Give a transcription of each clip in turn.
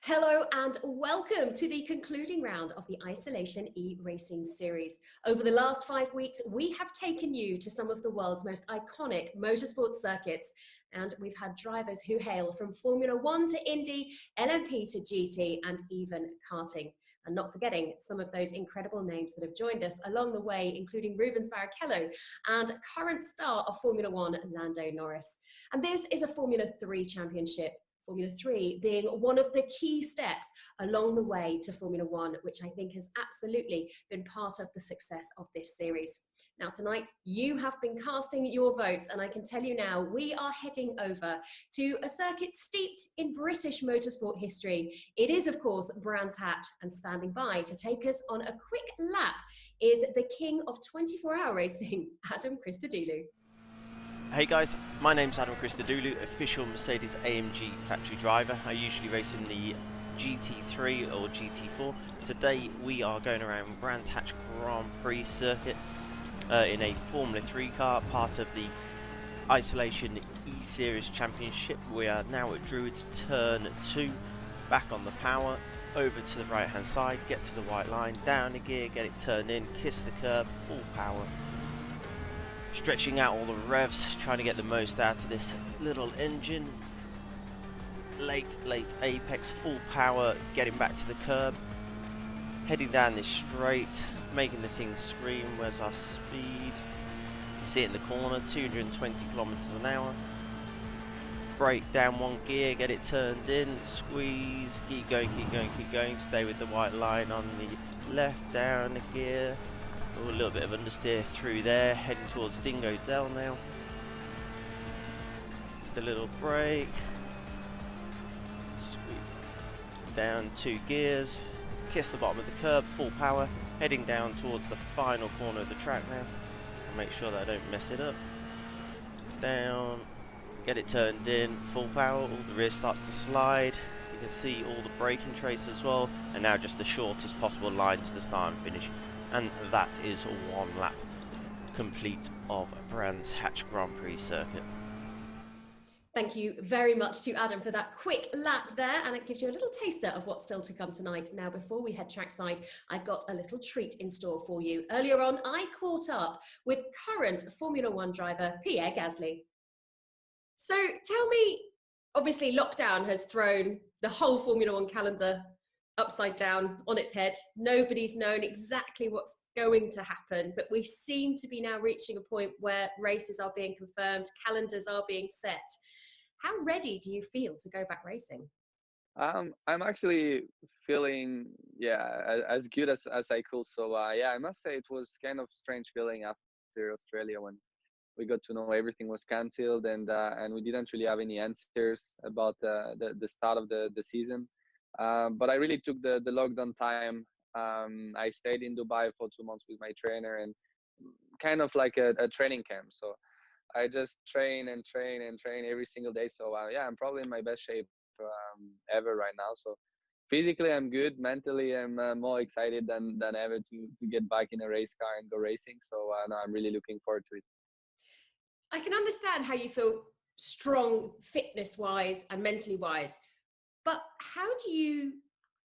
Hello and welcome to the concluding round of the Isolation eRacing series. Over the last 5 weeks, we have taken you to some of the world's most iconic motorsport circuits, and we've had drivers who hail from Formula One to Indy, LMP to GT, and even karting. And not forgetting some of those incredible names that have joined us along the way, including Rubens Barrichello and current star of Formula One, Landon Norris. And this is a Formula 3 championship. Formula 3 being one of the key steps along the way to Formula 1, which I think has absolutely been part of the success of this series. Now tonight, you have been casting your votes, and I can tell you now, we are heading over to a circuit steeped in British motorsport history. It is, of course, Brands Hatch, and standing by to take us on a quick lap is the king of 24-hour racing, Adam Christodoulou. Hey guys, my name's Adam Christodoulou, official Mercedes AMG factory driver. I usually race in the GT3 or GT4. Today we are going around Brands Hatch Grand Prix circuit in a Formula 3 car, part of the Isolation E-Series Championship. We are now at Druids Turn 2, back on the power, over to the right hand side, get to the white line, down a gear, get it turned in, kiss the curb, full power. Stretching out all the revs, trying to get the most out of this little engine. Late apex, full power, getting back to the curb. Heading down this straight, making the thing scream. Where's our speed? You see it in the corner, 220 kilometers an hour. Brake down one gear, get it turned in, squeeze, keep going, stay with the white line on the left, down a gear. A little bit of understeer through there, heading towards Dingo Dell now. Just a little brake. Sweep down 2 gears. Kiss the bottom of the curb, full power. Heading down towards the final corner of the track now. And make sure that I don't mess it up. Down. Get it turned in, full power. All the rear starts to slide. You can see all the braking trace as well. And now just the shortest possible line to the start and finish. And that is one lap complete of Brands Hatch Grand Prix circuit. Thank you very much to Adam for that quick lap there, and it gives you a little taster of what's still to come tonight. Now, before we head trackside, I've got a little treat in store for you. Earlier on, I caught up with current Formula One driver Pierre Gasly. So tell me, obviously lockdown has thrown the whole Formula One calendar upside down on its head. Nobody's known exactly what's going to happen, but we seem to be now reaching a point where races are being confirmed, calendars are being set. How ready do you feel to go back racing? I'm actually feeling, as good as I could. So, I must say it was kind of strange feeling after Australia when we got to know everything was cancelled and we didn't really have any answers about the start of the season. But I really took the lockdown time. I stayed in Dubai for 2 months with my trainer and kind of like a training camp. So I just train every single day. So I'm probably in my best shape ever right now. So physically I'm good. Mentally I'm more excited than ever to get back in a race car and go racing. So no, I'm really looking forward to it. I can understand how you feel strong fitness-wise and mentally-wise. But how do you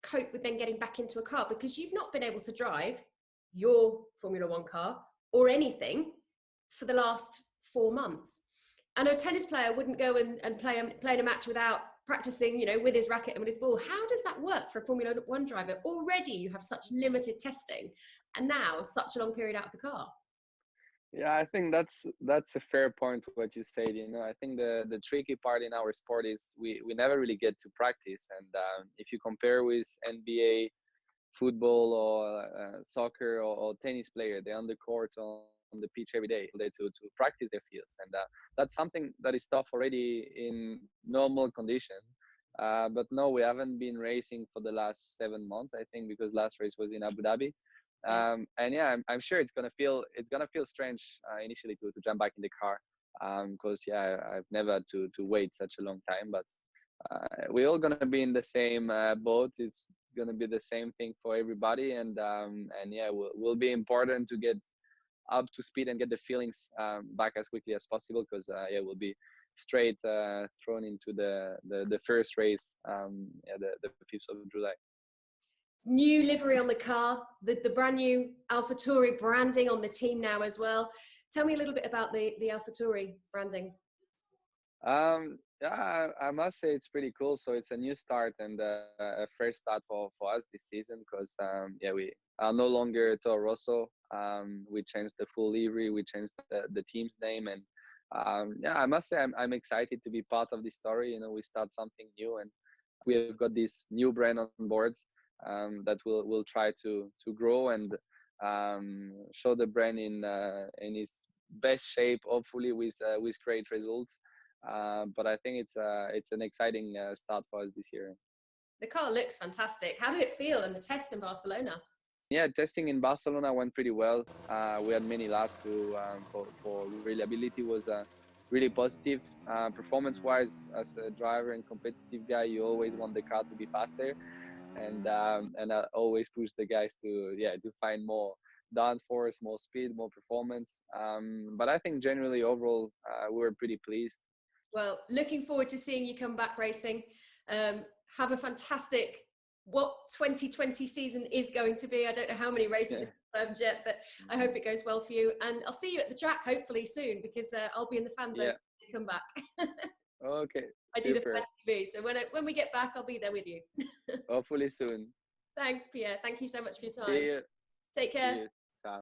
cope with then getting back into a car? Because you've not been able to drive your Formula One car or anything for the last 4 months. And a tennis player wouldn't go and play in a match without practicing, with his racket and with his ball. How does that work for a Formula One driver? Already you have such limited testing and now such a long period out of the car. Yeah, I think that's a fair point what you said. I think the tricky part in our sport is we never really get to practice. And if you compare with NBA, football, or soccer or tennis player, they're on the court on the pitch every day to practice their skills. And that's something that is tough already in normal condition. But no, we haven't been racing for the last 7 months, I think, because last race was in Abu Dhabi. And yeah, I'm sure it's gonna feel strange initially to jump back in the car, because I've never had to wait such a long time. But we're all gonna be in the same boat. It's gonna be the same thing for everybody, and will be important to get up to speed and get the feelings back as quickly as possible, because we'll be straight thrown into the first race, the 5th of July. New livery on the car, the brand new AlphaTauri branding on the team now as well. Tell me a little bit about the AlphaTauri branding. Yeah, I must say it's pretty cool. So it's a new start and a fresh start for us this season because yeah, we are no longer Toro Rosso. We changed the full livery, we changed the team's name, and yeah, I must say I'm excited to be part of this story. You know, we start something new, and we have got this new brand on board that will try to grow and show the brand in its best shape, hopefully with great results. But I think it's an exciting start for us this year. The car looks fantastic. How did it feel in the test in Barcelona? Yeah, testing in Barcelona went pretty well. We had many laps for reliability was really positive. Performance-wise, as a driver and competitive guy, you always want the car to be faster, and I always push the guys to find more downforce, more speed, more performance. But I think generally overall we were pretty pleased. Well, looking forward to seeing you come back racing. Have a fantastic, what 2020 season is going to be. I don't know how many races have confirmed yet, but I hope it goes well for you. And I'll see you at the track hopefully soon because I'll be in the fan zone when you come back. Okay. I do the fan TV, so when we get back, I'll be there with you. Hopefully soon. Thanks, Pierre. Thank you so much for your time. See you. Take care. See you. Ciao.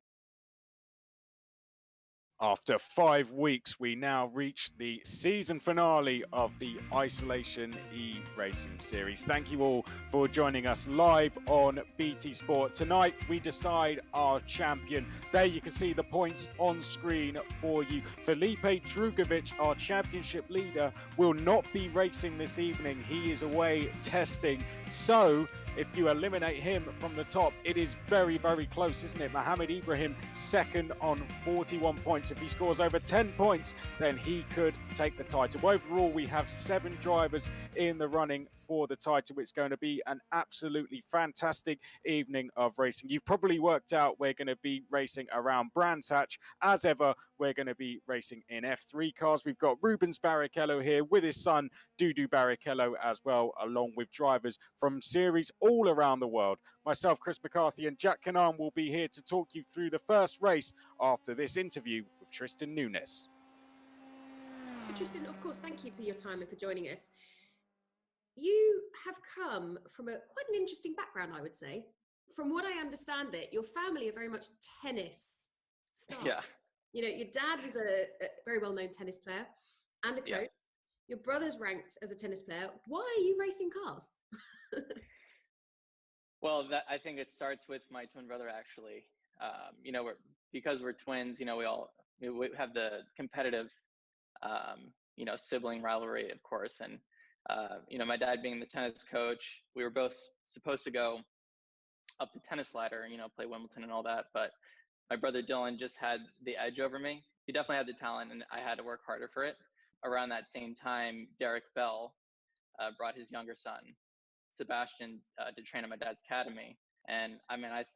After 5 weeks, we now reach the season finale of the Isolation eRacing series. Thank you all for joining us live on BT Sport. Tonight, we decide our champion. There you can see the points on screen for you. Felipe Drugovich, our championship leader, will not be racing this evening. He is away testing. So, if you eliminate him from the top, it is very, very close, isn't it? Mohammed Ibrahim, second on 41 points. If he scores over 10 points, then he could take the title. Overall, we have 7 drivers in the running for the title. It's going to be an absolutely fantastic evening of racing. You've probably worked out we're going to be racing around Brands Hatch. As ever, we're going to be racing in F3 cars. We've got Rubens Barrichello here with his son, Dudu Barrichello, as well, along with drivers from series all around the world. Myself, Chris McCarthy, and Jack Canaan will be here to talk you through the first race after this interview with Tristan Nunes. Tristan, of course, thank you for your time and for joining us. You have come from quite an interesting background, I would say. From what I understand it, your family are very much tennis style. Yeah. You know, your dad was a very well-known tennis player and a coach. Yeah. Your brother's ranked as a tennis player. Why are you racing cars? Well, I think it starts with my twin brother, actually. You know, because we're twins, you know, we have the competitive, you know, sibling rivalry, of course. And, you know, my dad being the tennis coach, we were both supposed to go up the tennis ladder, you know, play Wimbledon and all that. But my brother Dylan just had the edge over me. He definitely had the talent, and I had to work harder for it. Around that same time, Derek Bell brought his younger son, Sebastian, to train at my dad's academy. And I mean, I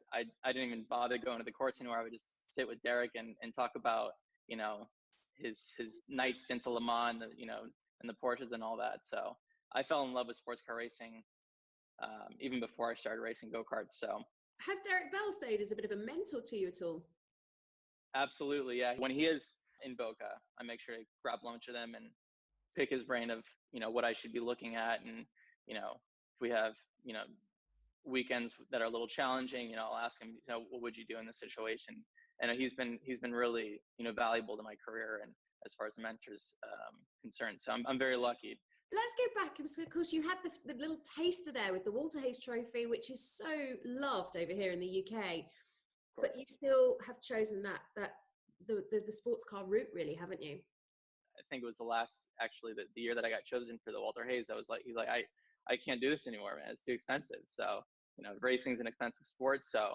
didn't even bother going to the courts anymore. I would just sit with Derek and talk about, you know, his night stints at Le Mans, you know, and the Porsches and all that. So I fell in love with sports car racing even before I started racing go-karts. So has Derek Bell stayed as a bit of a mentor to you at all? Absolutely, yeah. When he is in Boca, I make sure to grab lunch with him and pick his brain of, you know, what I should be looking at. And, you know, if we have, you know, weekends that are a little challenging, you know, I'll ask him, you know, what would you do in this situation? And he's been really, you know, valuable to my career and as far as mentors concerned. So I'm very lucky. Let's go back, because of course you had the little taster there with the Walter Hayes Trophy, which is so loved over here in the UK. But you still have chosen the sports car route, really, haven't you? I think it was the year that I got chosen for the Walter Hayes. He's like, I can't do this anymore, man. It's too expensive. So, you know, racing's an expensive sport. So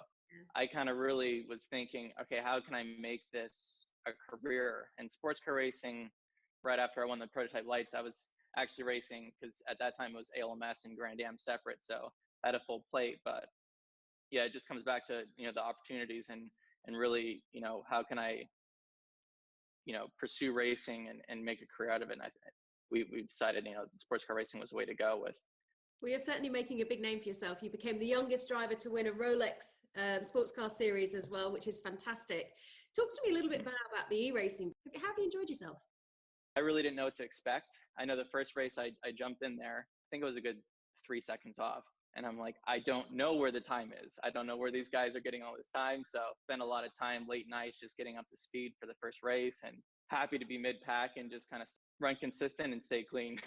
I kind of really was thinking, okay, how can I make this a career? And sports car racing, right after I won the prototype lights, I was actually racing, because at that time it was ALMS and Grand Am separate. So I had a full plate. But yeah, it just comes back to, you know, the opportunities and really, you know, how can I pursue racing and make a career out of it. And we decided, sports car racing was the way to go with. Well, you're certainly making a big name for yourself. You became the youngest driver to win a Rolex sports car series as well, which is fantastic. Talk to me a little bit about the e-racing. How have you enjoyed yourself? I really didn't know what to expect. I know the first race I jumped in there, I think it was a good 3 seconds off. And I'm like, I don't know where the time is. I don't know where these guys are getting all this time. So spent a lot of time late nights just getting up to speed for the first race, and happy to be mid-pack and just kind of run consistent and stay clean.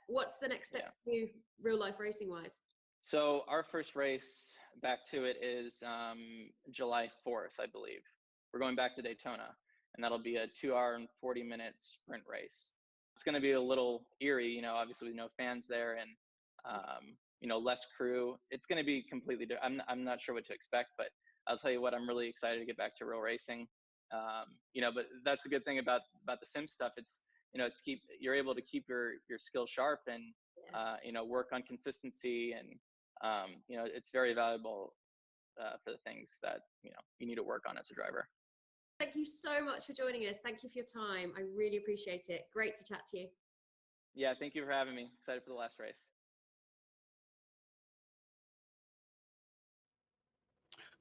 What's the next step for you real life racing wise? So our first race back to it is July 4th, I believe. We're going back to Daytona, and that'll be a 2-hour and 40-minute sprint race. It's going to be a little eerie, obviously with no fans there and, less crew. It's going to be completely different. I'm not sure what to expect, but I'll tell you what, I'm really excited to get back to real racing. But that's a good thing about the sim stuff. It's, you're able to keep your skills sharp and, work on consistency, and, it's very valuable for the things that, you need to work on as a driver. Thank you so much for joining us. Thank you for your time. I really appreciate it. Great to chat to you. Yeah, thank you for having me. Excited for the last race.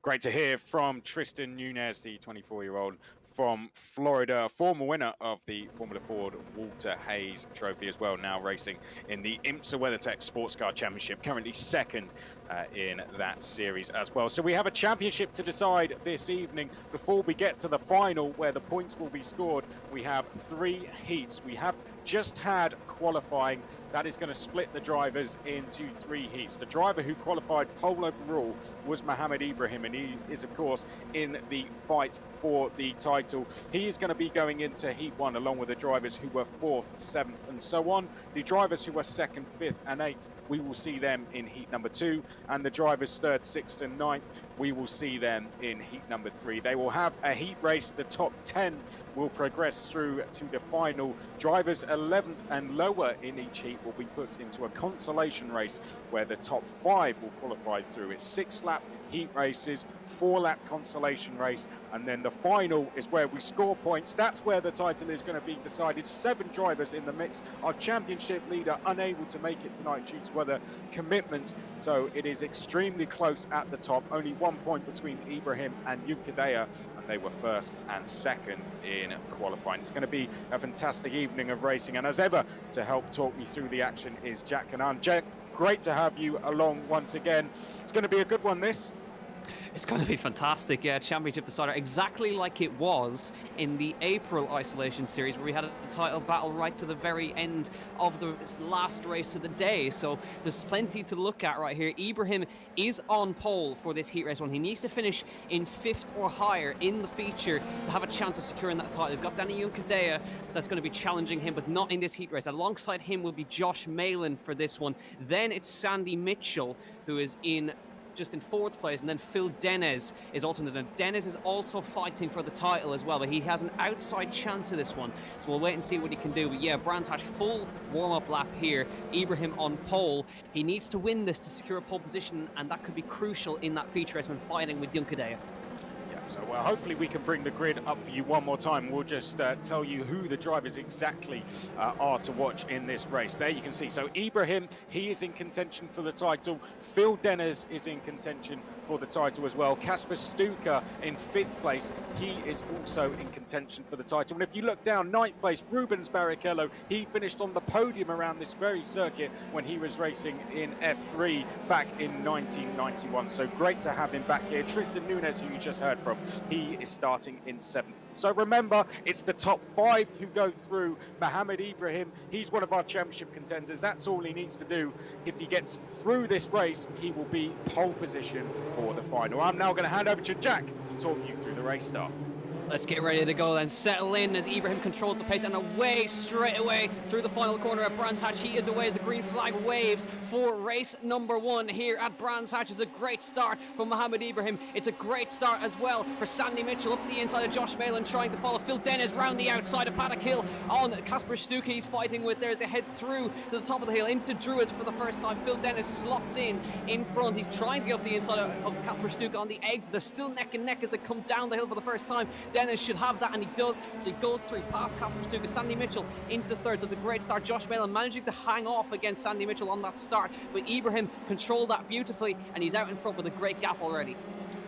Great to hear from Tristan Nunez, the 24-year-old from Florida, former winner of the Formula Ford Walter Hayes Trophy as well, now racing in the IMSA WeatherTech Sports Car Championship, currently second in that series as well. So we have a championship to decide this evening. Before we get to the final where the points will be scored, we have 3 heats. We have just had qualifying. That is going to split the drivers into 3 heats. The driver who qualified pole overall was Mohammed Ibrahim, and he is, of course, in the fight for the title. He is going to be going into Heat 1 along with the drivers who were 4th, 7th, and so on. The drivers who were 2nd, 5th, and 8th, we will see them in Heat number 2, and the drivers 3rd, 6th, and 9th, we will see them in Heat number 3. They will have a heat race. The top 10 will progress through to the final. Drivers 11th and lower in each heat will be put into a consolation race where the top 5 will qualify through. It's 6-lap heat races, 4-lap consolation race, and then the final is where we score points. That's where the title is going to be decided. 7 drivers in the mix. Our championship leader unable to make it tonight due to other commitments, so it is extremely close at the top. Only 1 point between Ibrahim and Yunkadea, and they were 1st and 2nd in qualifying. It's going to be a fantastic evening of racing, and as ever, to help talk me through the action is Jack Canan. Jack, great to have you along once again. It's going to be a good one, this. It's going to be fantastic, yeah. Championship decider, exactly like it was in the April Isolation Series, where we had a title battle right to the very end of the last race of the day. So there's plenty to look at right here. Ibrahim is on pole for this heat race one. He needs to finish in 5th or higher in the feature to have a chance of securing that title. He's got Danny Yunkadea that's going to be challenging him, but not in this heat race. Alongside him will be Josh Malin for this one. Then it's Sandy Mitchell, who is just in 4th place, and then Phil Denez is also in the Denez is also fighting for the title as well, but he has an outside chance of this one, so we'll wait and see what he can do. But yeah, Brands Hatch full warm-up lap here. Ibrahim on pole. He needs to win this to secure a pole position, and that could be crucial in that feature race when fighting with Yunkadea. So hopefully we can bring the grid up for you one more time. We'll just tell you who the drivers exactly are to watch in this race. There you can see. So Ibrahim, he is in contention for the title. Phil Denez is in contention for the title as well. Kasper Stuka in 5th place. He is also in contention for the title. And if you look down, 9th place, Rubens Barrichello. He finished on the podium around this very circuit when he was racing in F3 back in 1991. So great to have him back here. Tristan Nunez, who you just heard from, he is starting in 7th. So remember, it's the top 5 who go through. Mohammed Ibrahim, he's one of our championship contenders. That's all he needs to do. If he gets through this race, he will be pole position for the final. I'm now going to hand over to Jack to talk you through the race start. Let's get ready to go then. Settle in as Ibrahim controls the pace and away straight away through the final corner at Brands Hatch. He is away as the green flag waves for race number 1 here at Brands Hatch. It's a great start from Mohammed Ibrahim. It's a great start as well for Sandy Mitchell up the inside of Josh Malin trying to follow. Phil Denez round the outside of Paddock Hill on Kasper Stuka. He's fighting with there as they head through to the top of the hill into Druids for the first time. Phil Denez slots in front. He's trying to get up the inside of Kasper Stuka on the exit. They're still neck and neck as they come down the hill for the first time. Dennis should have that, and he does. So he goes through past Kasper Stuka, Sandy Mitchell into third. So it's a great start. Josh Malin managing to hang off against Sandy Mitchell on that start, but Ibrahim controlled that beautifully, and he's out in front with a great gap already.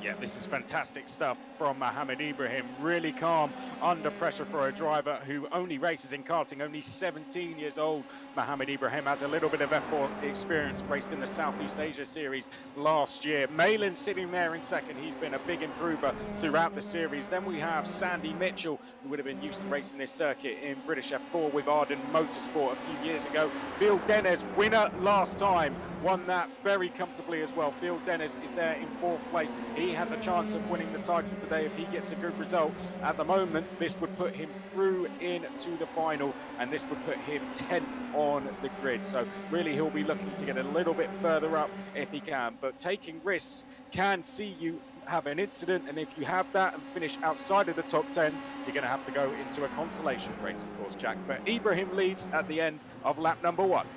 Yeah, this is fantastic stuff from Mohamed Ibrahim. Really calm under pressure for a driver who only races in karting, only 17 years old. Mohamed Ibrahim has a little bit of F4 experience, raced in the Southeast Asia Series last year. Malin sitting there in second. He's been a big improver throughout the series. Then we have Sandy Mitchell, who would have been used to racing this circuit in British F4 with Arden Motorsport a few years ago. Phil Dennis, winner last time, won that very comfortably as well. Phil Dennis is there in fourth place. He has a chance of winning the title today if he gets a good result. At the moment, this would put him through into the final, and this would put him 10th on the grid. So really he'll be looking to get a little bit further up if he can, but taking risks can see you have an incident, and if you have that and finish outside of the top 10, you're going to have to go into a consolation race, of course, Jack. But Ibrahim leads at the end of lap number 1.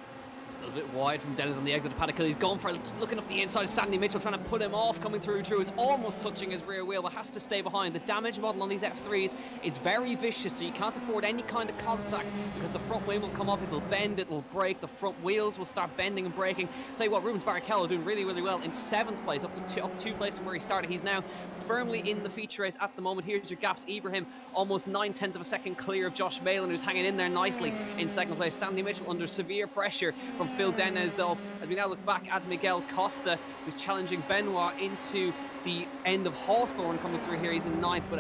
A little bit wide from Dennis on the exit of Paddock Hill. He's gone for it, looking up the inside of Sandy Mitchell, trying to put him off, coming through. It's almost touching his rear wheel, but has to stay behind. The damage model on these F3s is very vicious, so you can't afford any kind of contact, because the front wing will come off, it'll bend, it'll break, the front wheels will start bending and breaking. Tell you what, Rubens Barrichello doing really, really well in 7th place, up two places from where he started. He's now firmly in the feature race at the moment. Here's your gaps. Ibrahim almost 9/10 of a second clear of Josh Malin, who's hanging in there nicely in 2nd place. Sandy Mitchell under severe pressure from Phil Dennis, though, as we now look back at Miguel Costa, who's challenging Benoit into the end of Hawthorne coming through here. He's in 9th, but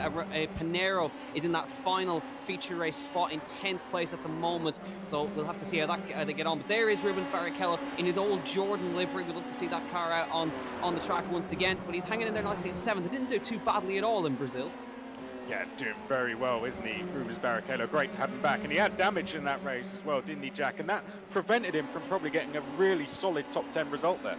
Pinero is in that final feature race spot in 10th place at the moment. So we'll have to see how they get on. But there is Rubens Barrichello in his old Jordan livery. We'd love to see that car out on the track once again. But he's hanging in there nicely in 7th. They didn't do too badly at all in Brazil. Yeah, doing very well, isn't he, Rubens Barrichello? Great to have him back. And he had damage in that race as well, didn't he, Jack? And that prevented him from probably getting a really solid top 10 result there.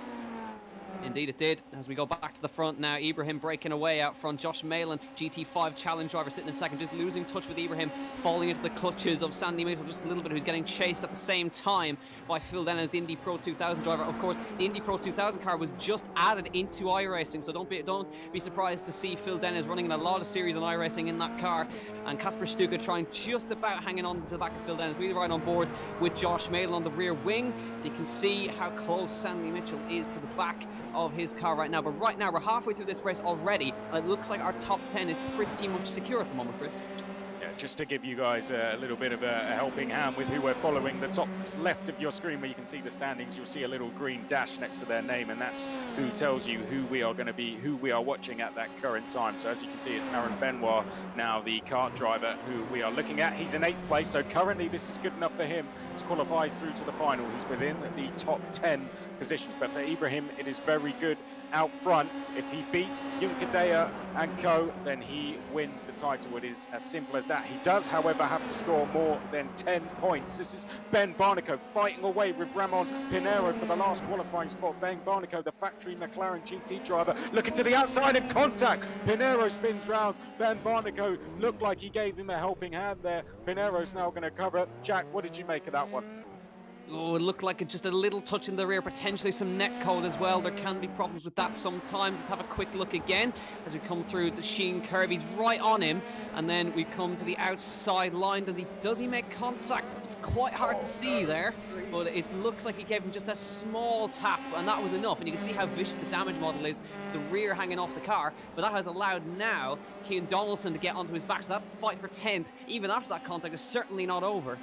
Indeed it did. As we go back to the front now, Ibrahim breaking away out front. Josh Malin, GT5 challenge driver, sitting in second, just losing touch with Ibrahim, falling into the clutches of Sandy Mitchell just a little bit, who's getting chased at the same time by Phil Dennis, the Indy Pro 2000 driver. Of course, the Indy Pro 2000 car was just added into iRacing, so don't be surprised to see Phil Dennis running in a lot of series on iRacing in that car, and Kasper Stuka trying just about hanging on to the back of Phil Dennis. We're right on board with Josh Malin on the rear wing. You can see how close Sandy Mitchell is to the back of his car right now, but right now we're halfway through this race already, and it looks like our top 10 is pretty much secure at the moment, Chris. Yeah, just to give you guys a little bit of a helping hand with who we're following, the top left of your screen where you can see the standings, you'll see a little green dash next to their name, and that's who tells you who we are going to be, who we are watching at that current time. So as you can see, it's Aaron Benoit now, the kart driver who we are looking at. He's in 8th place, so currently this is good enough for him to qualify through to the final. He's within the top 10 positions, but for Ibrahim it is very good out front. If he beats Junkadea and co, then he wins the title. It is as simple as that. He does, however, have to score more than 10 points. This is Ben Barnico fighting away with Ramon Pinero for the last qualifying spot. Ben Barnico, the factory McLaren GT driver, looking to the outside and contact. Pinero spins round. Ben Barnico looked like he gave him a helping hand there. Pinero's now going to cover. Jack, what did you make of that one? Oh, it looked like just a little touch in the rear, potentially some net code as well. There can be problems with that sometimes. Let's have a quick look again as we come through the Sheen curve. He's right on him, and then we come to the outside line. Does he make contact? It's quite hard to see there, but it looks like he gave him just a small tap, and that was enough. And you can see how vicious the damage model is, the rear hanging off the car, but that has allowed now Cian Donaldson to get onto his back. So that fight for 10th, even after that contact, is certainly not over.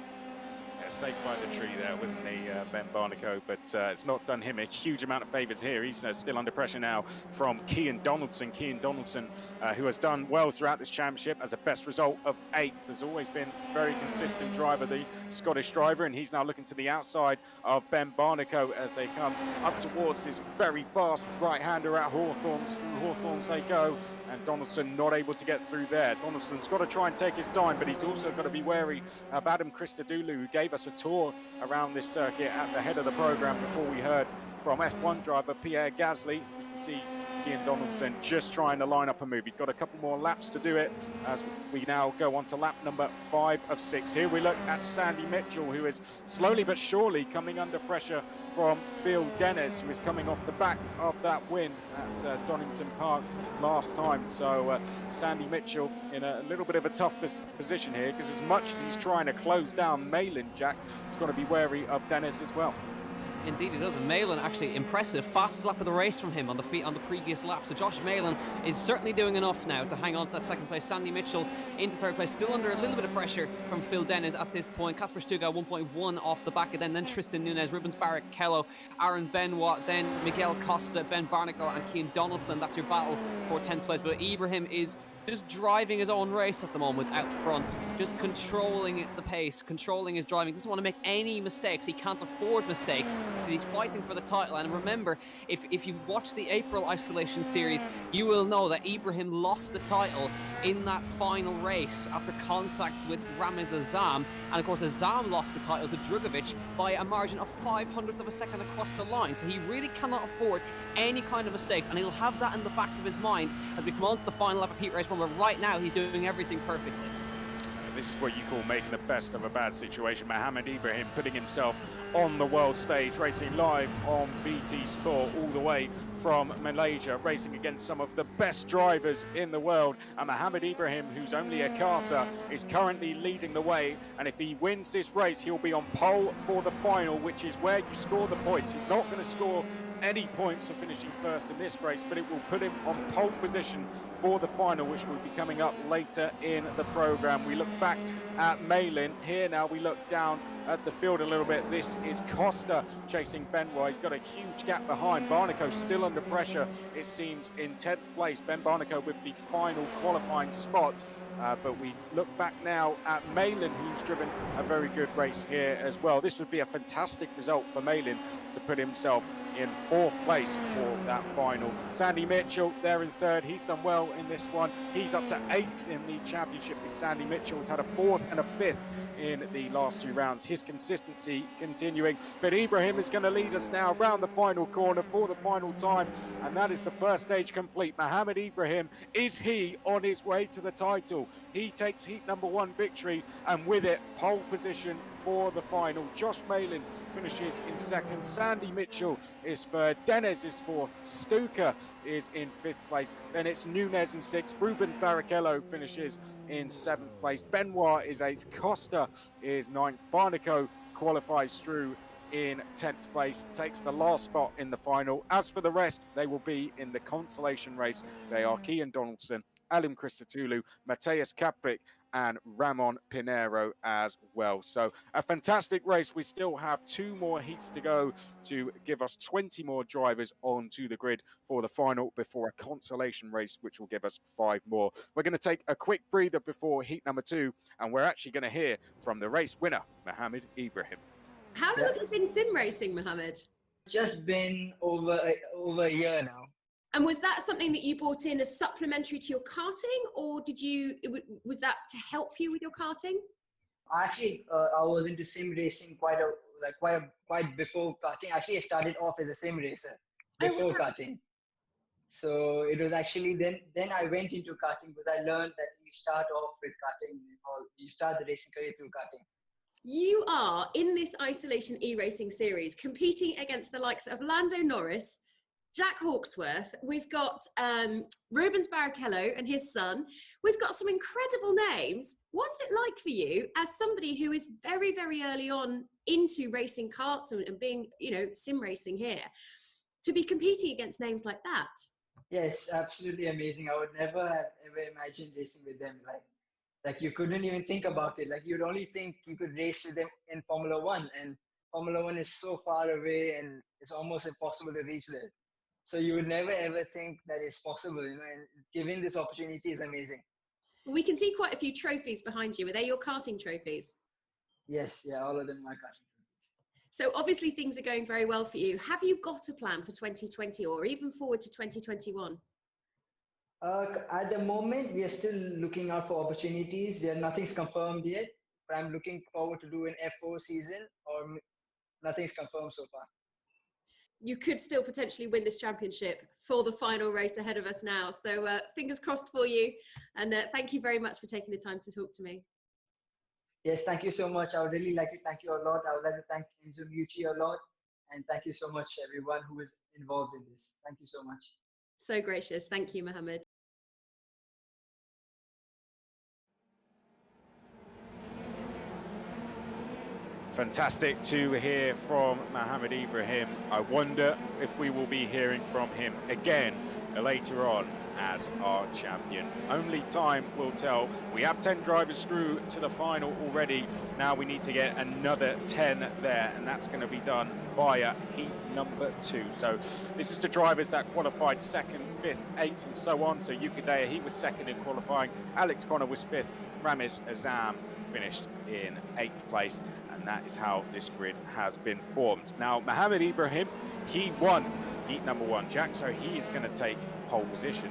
Safe by the tree there, wasn't he, Ben Barnico? But it's not done him a huge amount of favours here. He's still under pressure now from Cian Donaldson. Cian Donaldson, who has done well throughout this championship, as a best result of 8th, has always been very consistent driver, the Scottish driver, and he's now looking to the outside of Ben Barnico as they come up towards this very fast right-hander at Hawthorns. Through Hawthorns they go, and Donaldson not able to get through there. Donaldson's got to try and take his time, but he's also got to be wary of Adam Christodoulou, who gave us a tour around this circuit at the head of the program before we heard from F1 driver Pierre Gasly. You can see Ian Donaldson just trying to line up a move. He's got a couple more laps to do it as we now go on to lap number 5 of 6. Here we look at Sandy Mitchell, who is slowly but surely coming under pressure from Phil Dennis, who is coming off the back of that win at Donington Park last time. So Sandy Mitchell in a little bit of a tough position here, because as much as he's trying to close down Malin, Jack, he's got to be wary of Dennis as well. Indeed he does, and Malin actually impressive. Fastest lap of the race from him on the previous lap. So Josh Malin is certainly doing enough now to hang on to that second place. Sandy Mitchell into third place, still under a little bit of pressure from Phil Dennis at this point. Kasper Stuga 1.1 off the back of then Tristan Nunez, Rubens Barrichello, Aaron Benoit, then Miguel Costa, Ben Barnacle and Cian Donaldson. That's your battle for 10th place. But Ibrahim is just driving his own race at the moment out front, just controlling the pace, controlling his driving. Doesn't want to make any mistakes. He can't afford mistakes because he's fighting for the title. And remember, if you've watched the April Isolation Series, you will know that Ibrahim lost the title in that final race after contact with Ramiz Azam. And of course, Azam lost the title to Drugovic by a margin of 0.05 of a second across the line. So he really cannot afford any kind of mistakes, and he'll have that in the back of his mind as we come on to the final lap of Heat Race 1, where right now he's doing everything perfectly. This is what you call making the best of a bad situation. Mohammed Ibrahim putting himself on the world stage, racing live on BT Sport all the way from Malaysia, racing against some of the best drivers in the world. And Mohammed Ibrahim, who's only a karter, is currently leading the way. And if he wins this race, he'll be on pole for the final, which is where you score the points. He's not going to score any points for finishing first in this race, but it will put him on pole position for the final, which will be coming up later in the program. We look back at Malin. Here now we look down at the field a little bit. This is Costa chasing Benoit. He's got a huge gap behind. Barnacle still under pressure, it seems, in 10th place. Ben Barnacle with the final qualifying spot. But we look back now at Malin, who's driven a very good race here as well. This would be a fantastic result for Malin to put himself in 4th place for that final. Sandy Mitchell there in 3rd. He's done well in this one. He's up to 8th in the championship. Sandy Mitchell has had a 4th and a 5th in the last 2 rounds. His consistency continuing. But Ibrahim is going to lead us now round the final corner for the final time. And that is the first stage complete. Mohammed Ibrahim, is he on his way to the title? He takes heat number 1 victory, and with it, pole position for the final. Josh Malin finishes in 2nd. Sandy Mitchell is 3rd. Dennis is 4th. Stuka is in 5th place. Then it's Nunez in 6th. Rubens Barrichello finishes in 7th place. Benoit is 8th. Costa is 9th. Barnacle qualifies through in 10th place, takes the last spot in the final. As for the rest, they will be in the consolation race. They are Cian Donaldson, Alim Christodoulou, Mateus Capik and Ramon Pinheiro as well. So a fantastic race. We still have 2 more heats to go to give us 20 more drivers onto the grid for the final before a consolation race, which will give us 5 more. We're going to take a quick breather before heat number 2, and we're actually going to hear from the race winner, Mohammed Ibrahim. How long have you been sim racing, Mohammed? Just been over a year now. And was that something that you brought in as supplementary to your karting, or was that to help you with your karting? Actually, I was into sim racing quite before karting. Actually, I started off as a sim racer before karting. So it was actually then I went into karting because I learned that you start off with karting, or you start the racing career through karting. You are in this Isolation eRacing series competing against the likes of Landon Norris, Jack Hawksworth. We've got Rubens Barrichello and his son. We've got some incredible names. What's it like for you as somebody who is very, very early on into racing karts and being, sim racing here, to be competing against names like that? Yeah, it's absolutely amazing. I would never have ever imagined racing with them. Like you couldn't even think about it. Like you'd only think you could race with them in Formula One, and Formula One is so far away and it's almost impossible to reach there. So you would never ever think that it's possible, and giving this opportunity is amazing. We can see quite a few trophies behind you. Are they your karting trophies? Yes, yeah, all of them are karting trophies. So obviously things are going very well for you. Have you got a plan for 2020 or even forward to 2021? At the moment, we are still looking out for opportunities. Nothing's confirmed yet, but I'm looking forward to do an F4 season, or nothing's confirmed so far. you could still potentially win this championship for the final race ahead of us now. So fingers crossed for you. And thank you very much for taking the time to talk to me. Yes, thank you so much. I would really like to thank you a lot. I would like to thank Enzo Mucci a lot. And thank you so much, everyone who is involved in this. Thank you so much. So gracious. Thank you, Mohammed. Fantastic to hear from Mohammed Ibrahim. I wonder if we will be hearing from him again later on as our champion. Only time will tell. We have 10 drivers through to the final already. Now we need to get another 10 there, and that's going to be done via heat number 2. So this is the drivers that qualified 2nd, 5th, 8th, and so on. So Yukadeya, he was 2nd in qualifying. Alex Connor was 5th. Ramiz Azam finished in 8th place. And that is how this grid has been formed. Now, Mohammed Ibrahim, he won heat number 1, Jack, so he is going to take pole position.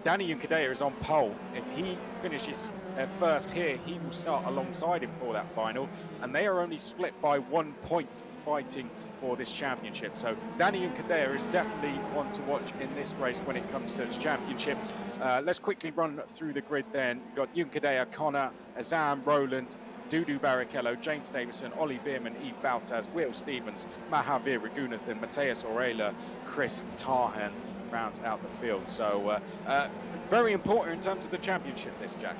Danny Yukadeya is on pole. If he finishes first here, he will start alongside him for that final, and they are only split by 1 point fighting for this championship. So Danny Yukadeya is definitely one to watch in this race when it comes to this championship. Let's quickly run through the grid then. We've got Yukadeya, Connor, Azam, Roland, Dudu Barrichello, James Davison, Ollie Bierman, Yves Baltaz, Will Stevens, Mahavir Raghunathan, Mateus Orella, Chris Tarhan rounds out the field. So very important in terms of the championship, this, Jack.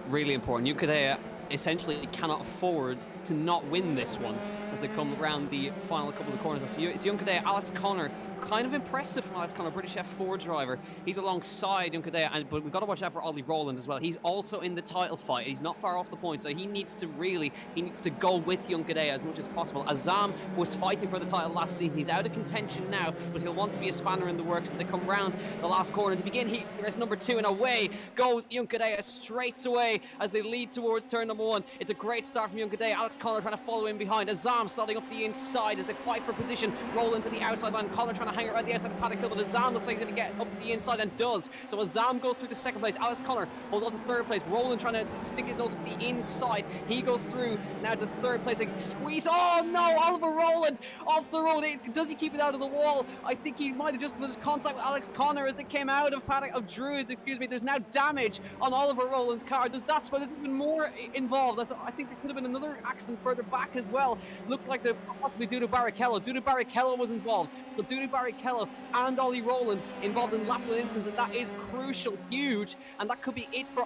Really important. Yukadeya essentially cannot afford to not win this one as they come around the final couple of corners. It's Yukadeya, Alex Connor. Kind of impressive from Alex Connor, British F4 driver. He's alongside Yukadeya, but we've got to watch out for Ollie Rowland as well. He's also in the title fight. He's not far off the point, so he needs to go with Yukadeya as much as possible. Azam was fighting for the title last season. He's out of contention now, but he'll want to be a spanner in the works. They come round the last corner to begin heat race number 2, and away goes Yukadeya straight away as they lead towards turn number 1. It's a great start from Yukadeya. Alex Connor trying to follow in behind. Azam sliding up the inside as they fight for position. Roll into the outside line. Connor trying to hang around the outside of paddock, but Azam looks like he's going to get up the inside and does. So Azam goes through to 2nd place. Alex Connor holds on to 3rd place. Roland trying to stick his nose up the inside. He goes through now to 3rd place. A squeeze. Oh no! Oliver Rowland off the road. Does he keep it out of the wall? I think he might have just put his contact with Alex Connor as they came out of paddock of Druids. Excuse me. There's now damage on Oliver Rowland's car. That's why there's even more involved. I think there could have been another accident further back as well. Looked like they're possibly Dudu Barrichello. Dudu Barrichello was involved. So Dudu Barrichello and Ollie Rowland involved in lap-one incidents, and that is crucial, huge, and that could be it for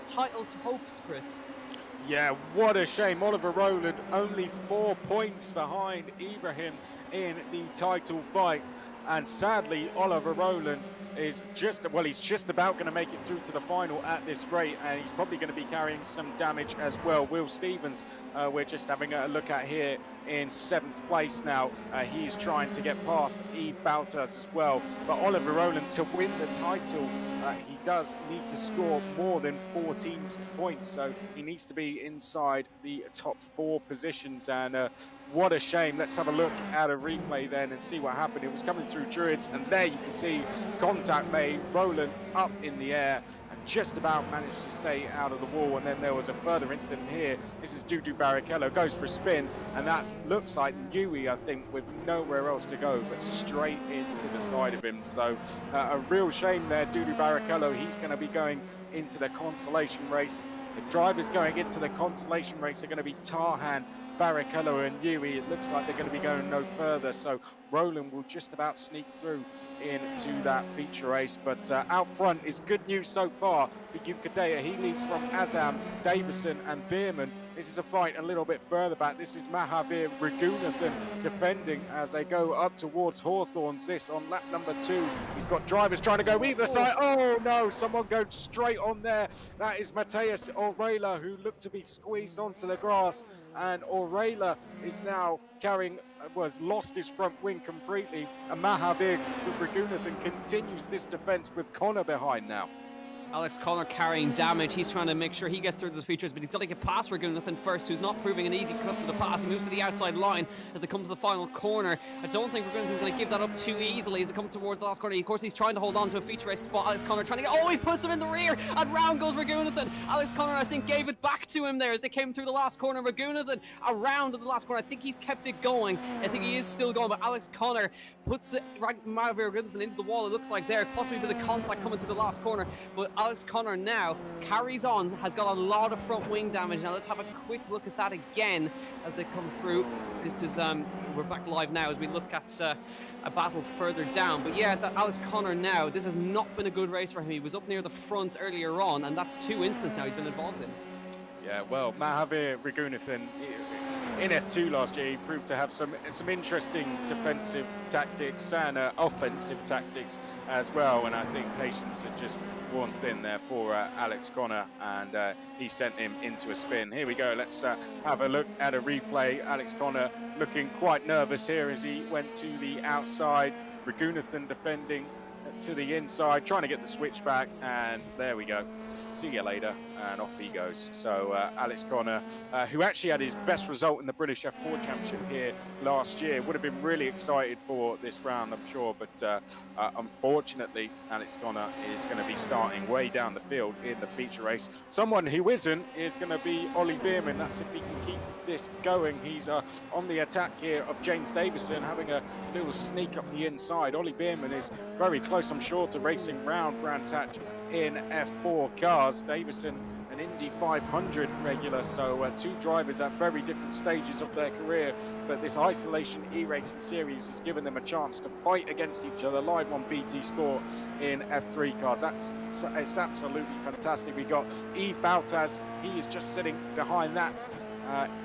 title hopes, Chris. Yeah, what a shame. Oliver Rowland only 4 points behind Ibrahim in the title fight, and sadly Oliver Rowland is he's just about going to make it through to the final at this rate, and he's probably going to be carrying some damage as well. Will Stevens, we're just having a look at here in 7th place now. He is trying to get past Yves Baltas as well, but Oliver Rowland, to win the title, he does need to score more than 14 points, so he needs to be inside the top 4 positions, and what a shame. Let's have a look at a replay then and see what happened. It was coming through Druids, and there you can see contact made. Rowland up in the air and just about managed to stay out of the wall, and then there was a further incident here. This is Dudu Barrichello, goes for a spin, and that looks like Yui, I think, with nowhere else to go but straight into the side of him. So a real shame there. Dudu Barrichello, he's going to be going into the consolation race. The drivers going into the consolation race are going to be Tarhan, Barrichello and Yui. It looks like they're going to be going no further, so Roland will just about sneak through into that feature race. But out front is good news so far for Yukadeya. He leads from Azam, Davison and Bierman. This is a fight a little bit further back. This is Mahavir Raghunathan defending as they go up towards Hawthorns. This on lap number 2. He's got drivers trying to go either side. Oh no, someone goes straight on there. That is Mateus Orella, who looked to be squeezed onto the grass. And Orella is now lost his front wing completely. And Mahavir Raghunathan continues this defense with Connor behind now. Alex Connor carrying damage. He's trying to make sure he gets through the features, but he's got to get past Ragunathan first, who's not proving an easy customer to pass. He moves to the outside line as they come to the final corner. I don't think Ragunathan's going to give that up too easily as they come towards the last corner. Of course, he's trying to hold on to a feature race spot. Alex Connor trying to get... Oh, he puts him in the rear, and round goes Ragunathan. Alex Connor, I think, gave it back to him there as they came through the last corner. Ragunathan around in the last corner. I think he's kept it going. I think he is still going, but Alex Connor puts Ragunathan into the wall, it looks like there. Possibly a bit of contact coming to the last corner, but Alex Connor now carries on, has got a lot of front wing damage. Now let's have a quick look at that again as they come through. This is we're back live now as we look at a battle further down. But yeah, that Alex Connor now, this has not been a good race for him. He was up near the front earlier on, and that's 2 instances now he's been involved in. Yeah, well, Mahavir Ragunathan in F2 last year, he proved to have some interesting defensive tactics and offensive tactics as well. And I think patience had just worn thin there for Alex Connor, and he sent him into a spin. Here we go. Let's have a look at a replay. Alex Connor looking quite nervous here as he went to the outside. Ragunathan defending to the inside, trying to get the switch back, and there we go. See you later, and off he goes. So Alex Connor, who actually had his best result in the British F4 Championship here last year, would have been really excited for this round, I'm sure, but unfortunately, Alex Connor is going to be starting way down the field in the feature race. Someone who isn't is going to be Ollie Bierman. That's if he can keep this going. He's on the attack here of James Davison, having a little sneak up the inside. Ollie Bierman is very close, I'm sure, to racing round Brands Hatch in F4 cars. Davison, an Indy 500 regular, so 2 drivers at very different stages of their career, but this Isolation eRacing series has given them a chance to fight against each other live on BT Sport in F3 cars. It's absolutely fantastic. We got Yves Baltaz, he is just sitting behind that.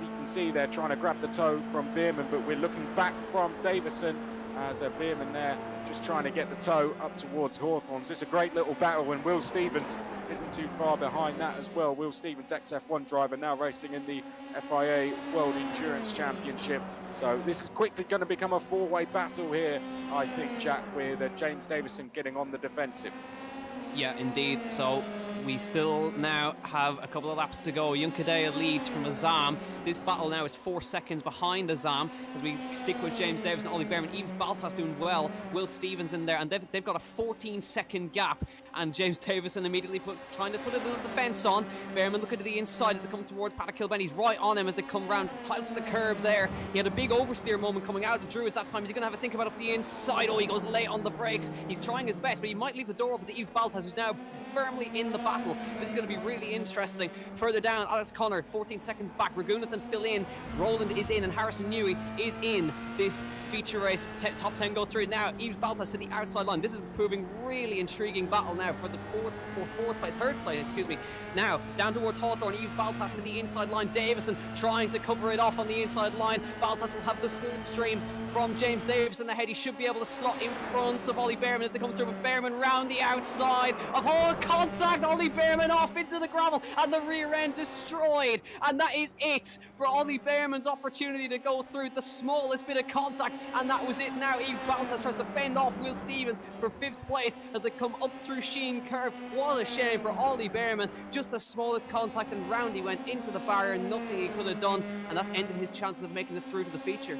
You can see they're trying to grab the toe from Bierman, but we're looking back from Davison as Bierman there just trying to get the toe up towards Hawthorns. It's a great little battle, and Will Stevens isn't too far behind that as well. Will Stevens, ex-F1 driver, now racing in the FIA World Endurance Championship. So this is quickly going to become a 4-way battle here, I think, Jack, with James Davison getting on the defensive. Yeah, indeed. So we still now have a couple of laps to go. Junkadea leads from Azam. This battle now is 4 seconds behind Azam as we stick with James Davis and Ollie Bierman. Yves Baltas doing well. Will Stevens in there, and they've got a 14-second gap. And James Davison immediately trying to put a little defence on. Bierman looking to the inside as they come towards Paddock Kilbenny. He's right on him as they come round, clouts the curb there. He had a big oversteer moment coming out of Drew that time. Is he going to have a think about up the inside? Oh, he goes late on the brakes. He's trying his best, but he might leave the door open to Yves Baltas, who's now firmly in the battle. This is going to be really interesting. Further down, Alex Connor, 14 seconds back. Ragunathan still in. Roland is in, and Harrison Newey is in this feature race. Top 10 go through now. Yves Baltas to the outside line. This is proving really intriguing battle now for the third place, excuse me. Now down towards Hawthorn. Yves Baltas to the inside line. Davison trying to cover it off on the inside line. Baltas will have the slipstream from James Davison ahead. He should be able to slot in front of Ollie Bierman as they come through, with Bierman round the outside of all contact. Ollie Bierman off into the gravel, and the rear end destroyed, and that is it for Ollie Bierman's opportunity to go through. The smallest bit of contact, and that was it. Now Yves Baltas tries to fend off Will Stevens for 5th place as they come up through Sheen Curve. What a shame for Ollie Bierman. Just the smallest contact, and round he went into the barrier. Nothing he could have done, and that's ended his chances of making it through to the feature.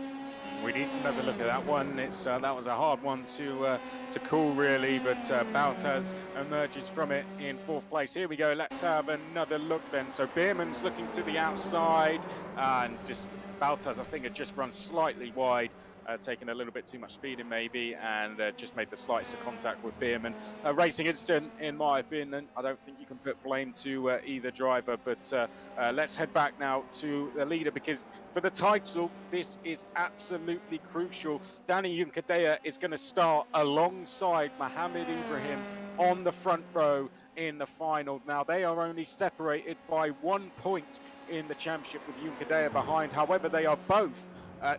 We need another look at that one. It's that was a hard one to call, really, but Baltaz emerges from it in 4th place. Here we go. Let's have another look then. So Bierman's looking to the outside, and just Baltaz, I think, had just run slightly wide. Taking a little bit too much speed in maybe, and just made the slightest of contact with Bierman. A racing incident, in my opinion. I don't think you can put blame to either driver, but let's head back now to the leader, because for the title, this is absolutely crucial. Danny Junkadea is going to start alongside Mohamed Ibrahim on the front row in the final. Now, they are only separated by 1 point in the championship, with Junkadea behind. However, they are both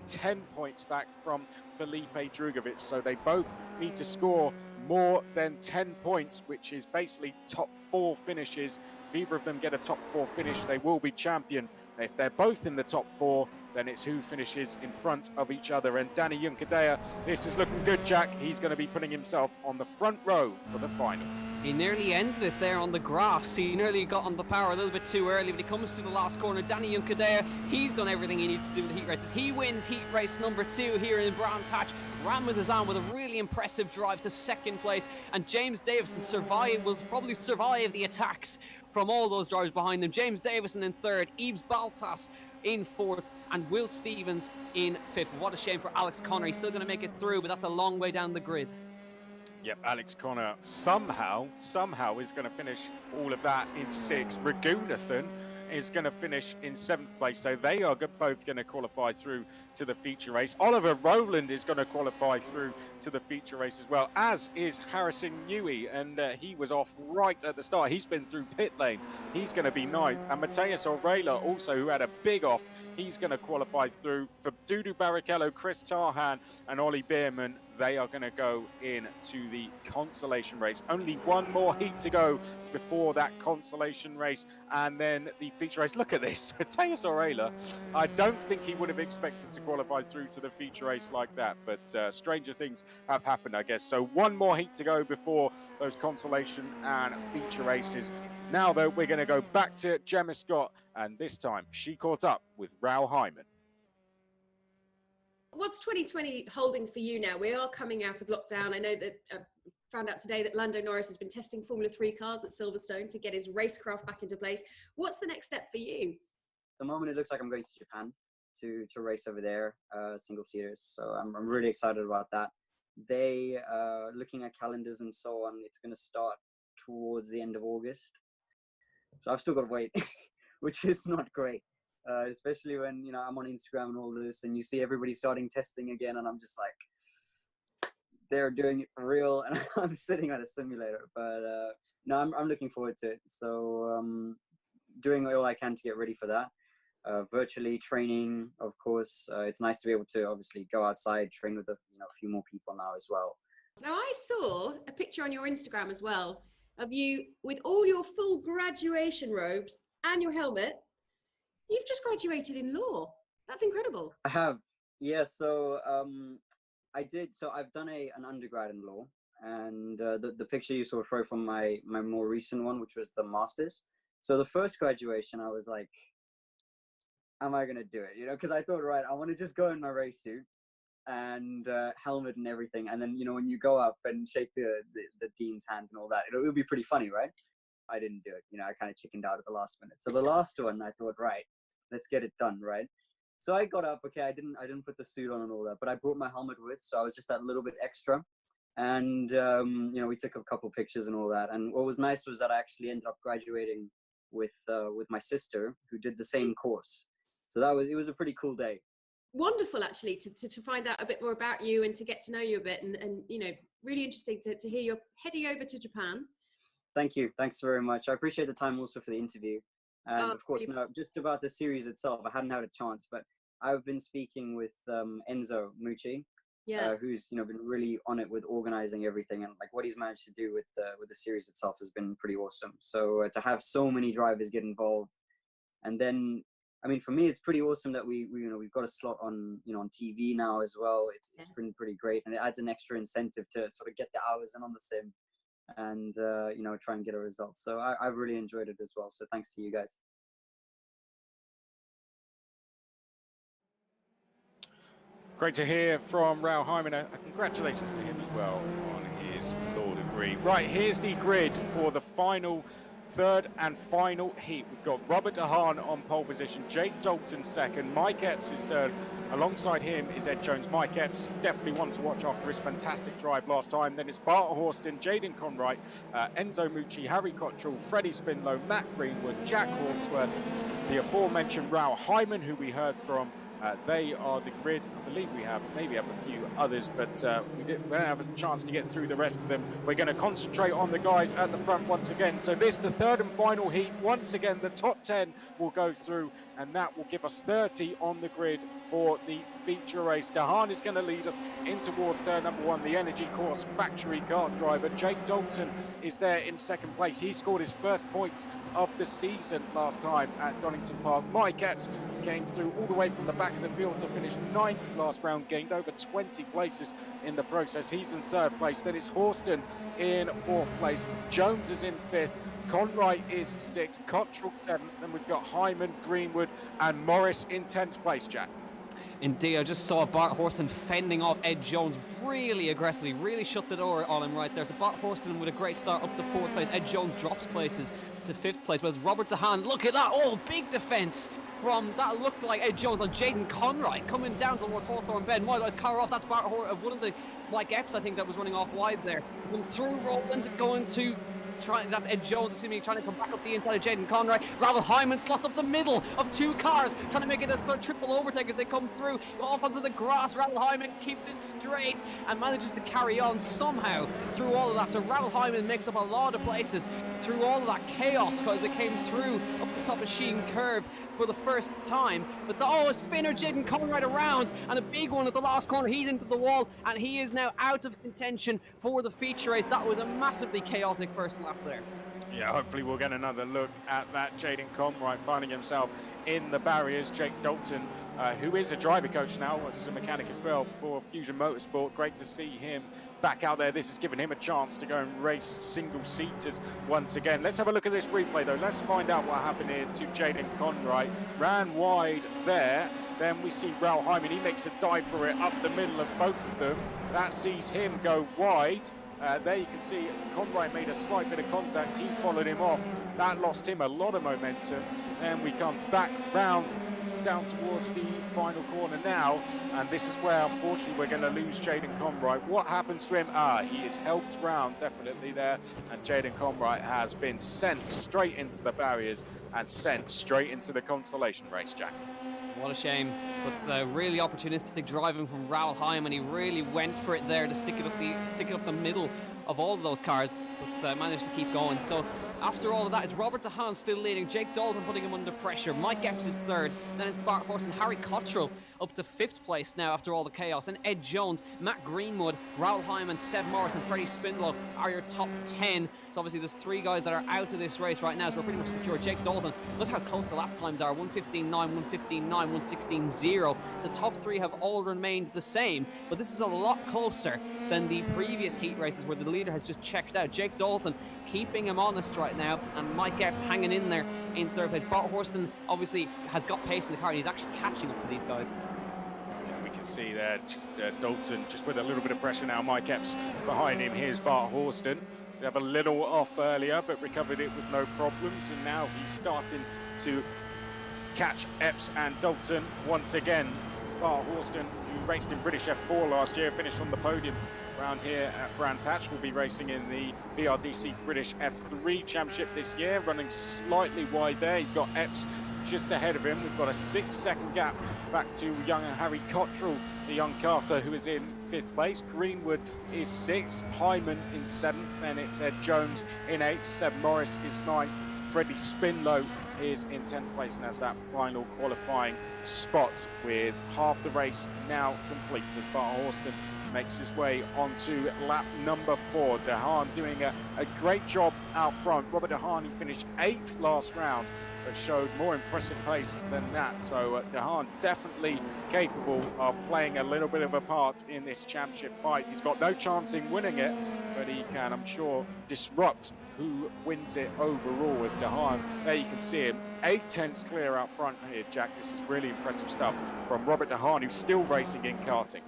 10 points back from Felipe Drugovich, so they both need to score more than 10 points, which is basically top 4 finishes. If either of them get a top 4 finish, they will be champion. If they're both in the top 4, then it's who finishes in front of each other. And Danny Juncadella, this is looking good, Jack. He's going to be putting himself on the front row for the final. He nearly ended it there on the grass. He nearly got on the power a little bit too early, but he comes to the last corner. Danny Juncadella, he's done everything he needs to do with the heat races. He wins heat race number 2 here in Brands Hatch. Ramazan with a really impressive drive to second place, and James Davison will probably survive the attacks from all those drivers behind him. James Davison in 3rd, Yves Baltas in 4th, and Will Stevens in 5th. What a shame for Alex Connor. He's still going to make it through, but that's a long way down the grid. Yep, Alex Connor somehow is going to finish all of that in 6th. Raghunathan is going to finish in 7th place, so they are both going to qualify through to the feature race. Oliver Rowland is going to qualify through to the feature race as well, as is Harrison Newey, and he was off right at the start. He's been through pit lane. He's going to be 9th, and Mateus Orela also, who had a big off, he's going to qualify through. For Dudu Barrichello, Chris Tarhan and Ollie Bierman, they are going to go into the consolation race. Only one more heat to go before that consolation race, and then the feature race. Look at this, Mateus Orela. I don't think he would have expected to qualify through to the feature race like that, but stranger things have happened, I guess. So one more heat to go before those consolation and feature races. Now, though, we're going to go back to Gemma Scott, and this time she caught up with Raoul Hyman. What's 2020 holding for you now? We are coming out of lockdown. I know that found out today that Landon Norris has been testing Formula 3 cars at Silverstone to get his racecraft back into place. What's the next step for you? At the moment, it looks like I'm going to Japan to race over there, single seaters. So I'm really excited about that. They looking at calendars and so on, it's going to start towards the end of August. So I've still got to wait, which is not great. Especially when, you know, I'm on Instagram and all this, and you see everybody starting testing again, and I'm just like, they're doing it for real, and I'm sitting at a simulator. But no, I'm looking forward to it. So doing all I can to get ready for that. Virtually training, of course. It's nice to be able to obviously go outside, train with a few more people now as well. Now, I saw a picture on your Instagram as well of you with all your full graduation robes and your helmet. You've just graduated in law. That's incredible. I have, yeah. So I did. So I've done an undergrad in law, and the picture you saw from my more recent one, which was the master's. So the first graduation, I was like, am I gonna do it? You know, because I thought, right, I want to just go in my race suit and helmet and everything, and then when you go up and shake the dean's hand and all that, it would be pretty funny, right? I didn't do it. I kind of chickened out at the last minute. So the last one, I thought, right, let's get it done, right? So I got up. Okay, I didn't put the suit on and all that, but I brought my helmet with, so I was just that little bit extra. And we took a couple pictures and all that. And what was nice was that I actually ended up graduating with my sister, who did the same course. So it was a pretty cool day. Wonderful, actually, to find out a bit more about you and to get to know you a bit, and really interesting to hear you're heading over to Japan. Thank you. Thanks very much. I appreciate the time also for the interview. And of course, just about the series itself, I hadn't had a chance, but I've been speaking with Enzo Mucci, who's been really on it with organizing everything, and like what he's managed to do with the series itself has been pretty awesome. So to have so many drivers get involved, and then I mean, for me, it's pretty awesome that we've got a slot on on TV now as well. It's been pretty great, and it adds an extra incentive to sort of get the hours in on the sim, and try and get a result. So I've really enjoyed it as well. So thanks to you guys. Great to hear from Raoul Hyman. Congratulations to him as well on his law degree. Right, here's the grid for the third and final heat. We've got Robert DeHaan on pole position, Jake Dalton second, Mike Epps is third. Alongside him is Ed Jones. Mike Epps, definitely one to watch after his fantastic drive last time. Then it's Bart Horston, Jaden Conwright, Enzo Mucci, Harry Cottrell, Freddie Spinlow, Matt Greenwood, Jack Hawksworth, the aforementioned Raoul Hyman, who we heard from. They are the grid. I believe we maybe have a few others, but we don't have a chance to get through the rest of them. We're going to concentrate on the guys at the front once again. So this, the third and final heat. Once again, the top 10 will go through, and that will give us 30 on the grid for the feature race. DeHaan is going to lead us in towards turn number 1, the Energy Course factory car driver. Jake Dalton is there in second place. He scored his first points of the season last time at Donington Park. Mike Epps came through all the way from the back back of the field to finish 9th last round, gained over 20 places in the process. He's in 3rd place. Then it's Horston in 4th place. Jones is in 5th. Conroy is 6th. Cottrell 7th. Then we've got Hyman, Greenwood, and Morris in 10th place, Jack. Indeed, I just saw Bart Horston fending off Ed Jones really aggressively, really shut the door on him right there. So Bart Horston with a great start up to 4th place. Ed Jones drops places to 5th place. Well, it's Robert DeHaan. Look at that. Oh, big defence from that looked like Ed Jones on Jaden Conroy coming down towards Hawthorne Bend. Wide eyes car off. That's Bart one of the Mike Epps, I think, that was running off wide there. Going through Roland, going to that's Ed Jones, assuming trying to come back up the inside of Jaden Conroy. Ravel Hyman slots up the middle of 2 cars, trying to make it a triple overtake as they come through. Off onto the grass, Ravel Hyman keeps it straight and manages to carry on somehow through all of that. So Ravel Hyman makes up a lot of places through all of that chaos because they came through up the top of Sheen Curve for the first time. But a spinner, Jaden Conroy around, and a big one at the last corner. He's into the wall, and he is now out of contention for the feature race. That was a massively chaotic first lap there. Yeah, hopefully we'll get another look at that. Jaden Conroy finding himself in the barriers. Jake Dalton, who is a driver coach now, was a mechanic as well for Fusion Motorsport. Great to see him back out there. This has given him a chance to go and race single-seaters once again. Let's have a look at this replay, though. Let's find out what happened here to Jaden Conroy. Ran wide there. Then we see Raul Hyman. He makes a dive for it up the middle of both of them. That sees him go wide. There you can see Conroy made a slight bit of contact. He followed him off. That lost him a lot of momentum. And we come back round down towards the final corner now, and this is where unfortunately we're going to lose Jaden Conroy. What happens to him? He is helped round definitely there, and Jaden Conroy has been sent straight into the barriers and sent straight into the consolation race, Jack. What a shame, but really opportunistic driving from Raul Hyman. He really went for it there to stick it up the middle of all of those cars, but managed to keep going. So after all of that, it's Robert DeHaan still leading, Jake Dalton putting him under pressure, Mike Epps is 3rd, then it's Bart Horse and Harry Cottrell up to 5th place now after all the chaos, and Ed Jones, Matt Greenwood, Raul Hyman, Seb Morris and Freddie Spindlow are your top 10. So obviously there's 3 guys that are out of this race right now, so we're pretty much secure. Jake Dalton, look how close the lap times are, 1:15.9, 1:15.9, 1:16.0. The top 3 have all remained the same, but this is a lot closer than the previous heat races where the leader has just checked out. Jake Dalton keeping him honest right now, and Mike Epps hanging in there in 3rd place. Bart Horston obviously has got pace in the car, and he's actually catching up to these guys. We can see there, just Dalton just with a little bit of pressure now. Mike Epps behind him. Here's Bart Horston. We have a little off earlier, but recovered it with no problems, and now he's starting to catch Epps and Dalton once again. Bart Horston, who raced in British F4 last year, finished on the podium around here at Brands Hatch, will be racing in the BRDC British F3 Championship this year, running slightly wide there. He's got Epps just ahead of him. We've got a 6-second gap back to young Harry Cottrell, the young Carter, who is in 5th place. Greenwood is 6th, Hyman in 7th, then it's Ed Jones in 8th, Seb Morris is 9th, Freddie Spindlow is in 10th place, and has that final qualifying spot with half the race now complete as Bart Horston makes his way onto lap number 4. DeHaan doing a great job out front. Robert DeHaan, he finished 8th last round, but showed more impressive pace than that. So DeHaan definitely capable of playing a little bit of a part in this championship fight. He's got no chance in winning it, but he can, I'm sure, disrupt who wins it overall as DeHaan. There you can see him, 8/10 clear out front here, Jack. This is really impressive stuff from Robert DeHaan, who's still racing in karting.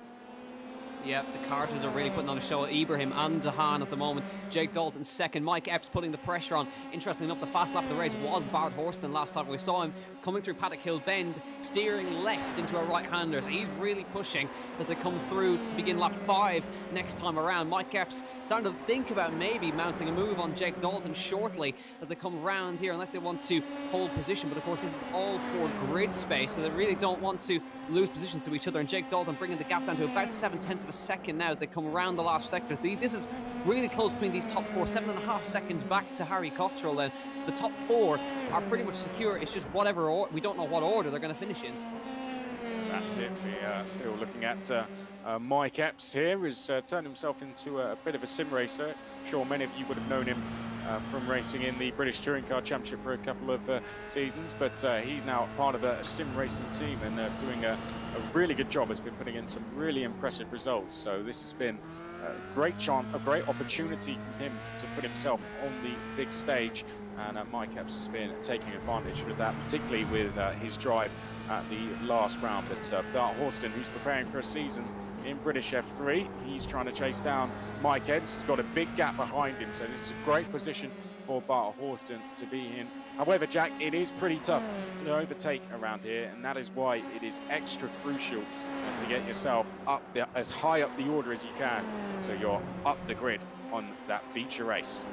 Yeah, the Carters are really putting on a show. Ibrahim and DeHaan at the moment. Jake Dalton 2nd. Mike Epps putting the pressure on. Interestingly enough, the fast lap of the race was Bart Horston last time. We saw him coming through Paddock Hill Bend, steering left into a right-hander. So he's really pushing as they come through to begin lap 5 next time around. Mike Epps starting to think about maybe mounting a move on Jake Dalton shortly as they come round here, unless they want to hold position. But of course, this is all for grid space, so they really don't want to lose position to each other. And Jake Dalton bringing the gap down to about 7/10 of a second now as they come around the last sectors. This is really close between these top 4, 7.5 seconds back to Harry Cottrell. Then the top 4 are pretty much secure. It's just whatever we don't know what order they're going to finish in. That's it. We are still looking at Mike Epps here, who's turned himself into a bit of a sim racer. I'm sure many of you would have known him from racing in the British Touring Car Championship for a couple of seasons, but he's now part of a sim racing team and doing a really good job. Has been putting in some really impressive results. So this has been a great opportunity for him to put himself on the big stage. And Mike Epps has been taking advantage of that, particularly with his drive at the last round. But Bart Horston, who's preparing for a season in British F3, he's trying to chase down Mike Epps. He's got a big gap behind him, so this is a great position for Bart Horston to be in. However, Jack, it is pretty tough to overtake around here, and that is why it is extra crucial to get yourself up as high up the order as you can, so you're up the grid on that feature race.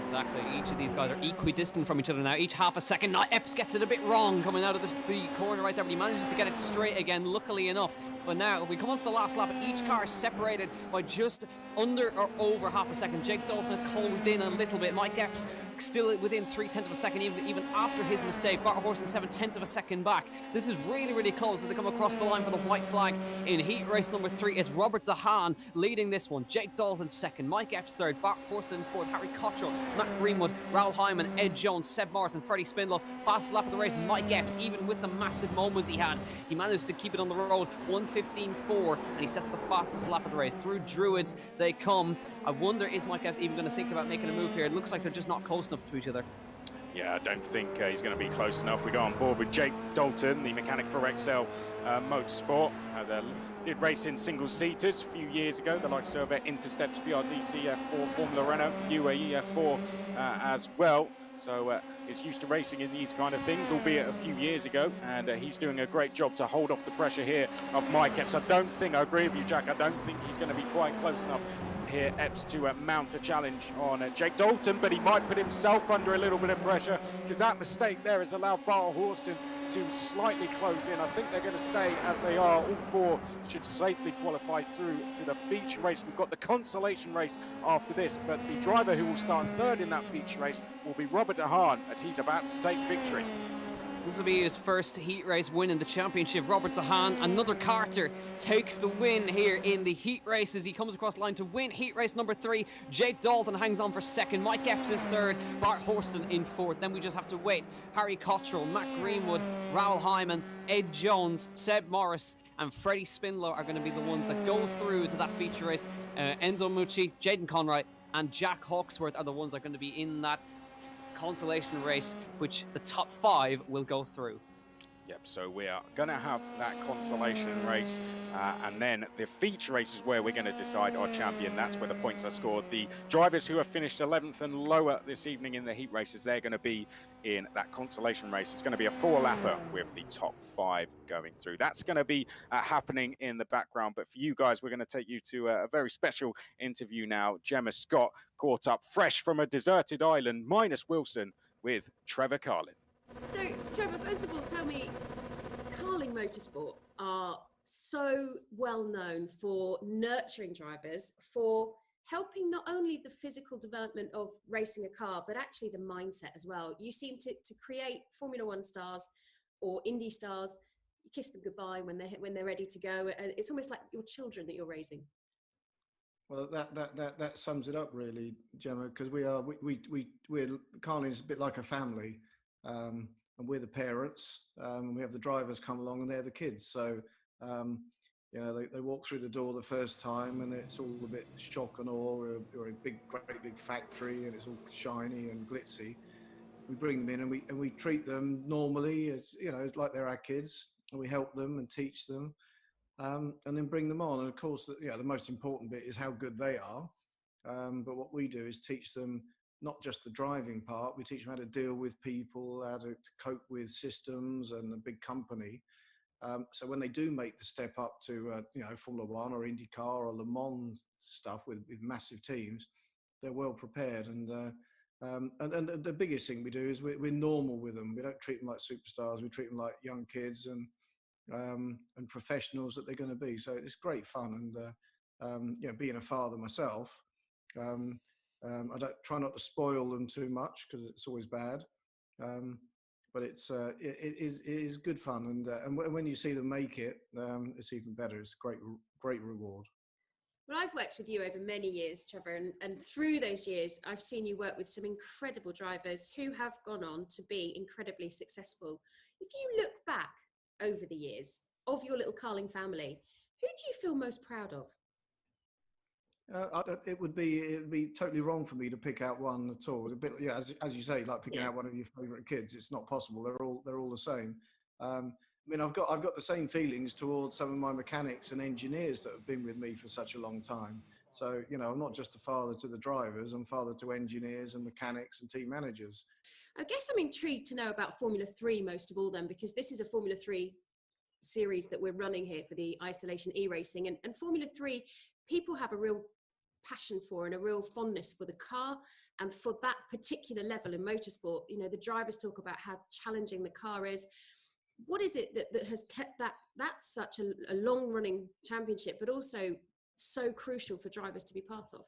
Exactly. Each of these guys are equidistant from each other now. Each half a second. Now Epps gets it a bit wrong coming out of the corner right there, but he manages to get it straight again, luckily enough. But now we come on to the last lap. Each car is separated by just under or over half a second. Jake Dalton has closed in a little bit. Mike Epps still within 0.3 of a second, even after his mistake. Bart Horston 0.7 of a second back. So this is really, really close as they come across the line for the white flag in heat race number 3. It's Robert De Haan leading this one. Jake Dalton second, Mike Epps third, Bart Horston fourth, Harry Cottrell, Matt Greenwood, Raoul Hyman, Ed Jones, Seb Morris and Freddie Spindler. Fastest lap of the race, Mike Epps, even with the massive moments he had. He managed to keep it on the road, 1:15.4, and he sets the fastest lap of the race. Through Druids they come. I wonder, is Mike Epps even going to think about making a move here? It looks like they're just not close enough to each other. Yeah, I don't think he's going to be close enough. We go on board with Jake Dalton, the mechanic for Excel Motorsport. Did race in single-seaters a few years ago, the likes of Intersteps, BRDC F4, Formula Renault, UAE F4 as well. So is used to racing in these kind of things, albeit a few years ago, and he's doing a great job to hold off the pressure here of Mike Epps. I agree with you, Jack, I don't think he's going to be quite close enough here, Epps, to mount a challenge on Jake Dalton, but he might put himself under a little bit of pressure, because that mistake there has allowed Bart Horston to slightly close in. I think they're going to stay as they are. All four should safely qualify through to the feature race. We've got the consolation race after this, but the driver who will start third in that feature race will be Robert De Haan, as he's about to take victory. This will be his first heat race win in the championship. Robert De Haan, another Carter, takes the win here in the heat races. He comes across the line to win heat race number 3. Jake Dalton hangs on for second. Mike Epps is third. Bart Horston in fourth. Then we just have to wait. Harry Cottrell, Matt Greenwood, Raoul Hyman, Ed Jones, Seb Morris and Freddie Spindler are going to be the ones that go through to that feature race. Enzo Mucci, Jaden Conroy and Jack Hawksworth are the ones that are going to be in that consolation race, which the top 5 will go through. Yep, so we are going to have that consolation race, and then the feature race is where we're going to decide our champion. That's where the points are scored. The drivers who have finished 11th and lower this evening in the heat races, they're going to be in that consolation race. It's going to be a 4-lapper with the top 5 going through. That's going to be happening in the background. But for you guys, we're going to take you to a very special interview now. Gemma Scott caught up fresh from a deserted island, minus Wilson, with Trevor Carlin. So, Trevor, first of all, tell me, Carling Motorsport are so well known for nurturing drivers, for helping not only the physical development of racing a car, but actually the mindset as well. You seem to create Formula One stars or Indy stars. You kiss them goodbye when they're ready to go, and it's almost like your children that you're raising. Well, that sums it up really, Gemma, because we're Carling's a bit like a family. And we're the parents, and we have the drivers come along and they're the kids. So, you know, they walk through the door the first time and it's all a bit shock and awe. We're a great big factory and it's all shiny and glitzy. We bring them in and we treat them normally, as you know, like they're our kids, and we help them and teach them, and then bring them on. And of course, you know, the most important bit is how good they are. But what we do is teach them not just the driving part, we teach them how to deal with people, how to cope with systems and a big company. So when they do make the step up to, you know, Formula One or IndyCar or Le Mans stuff with massive teams, they're well prepared. And the biggest thing we do is we're normal with them. We don't treat them like superstars. We treat them like young kids and professionals that they're going to be. So it's great fun. And you know, being a father myself, I don't try not to spoil them too much because it's always bad, but it is good fun, and when you see them make it, it's even better. It's great reward. Well, I've worked with you over many years, Trevor, and through those years, I've seen you work with some incredible drivers who have gone on to be incredibly successful. If you look back over the years of your little Carling family, who do you feel most proud of? It would be totally wrong for me to pick out one at all. A bit, yeah, as you say, like picking out one of your favourite kids. It's not possible. They're all the same. I mean, I've got the same feelings towards some of my mechanics and engineers that have been with me for such a long time. So, you know, I'm not just a father to the drivers, I'm father to engineers and mechanics and team managers. I guess I'm intrigued to know about Formula 3 most of all then, because this is a Formula 3 series that we're running here for the Isolation eRacing. And Formula 3, people have a real passion for and a real fondness for the car and for that particular level in motorsport. You know, the drivers talk about how challenging the car is. What is it that has kept that such a long running championship, but also so crucial for drivers to be part of?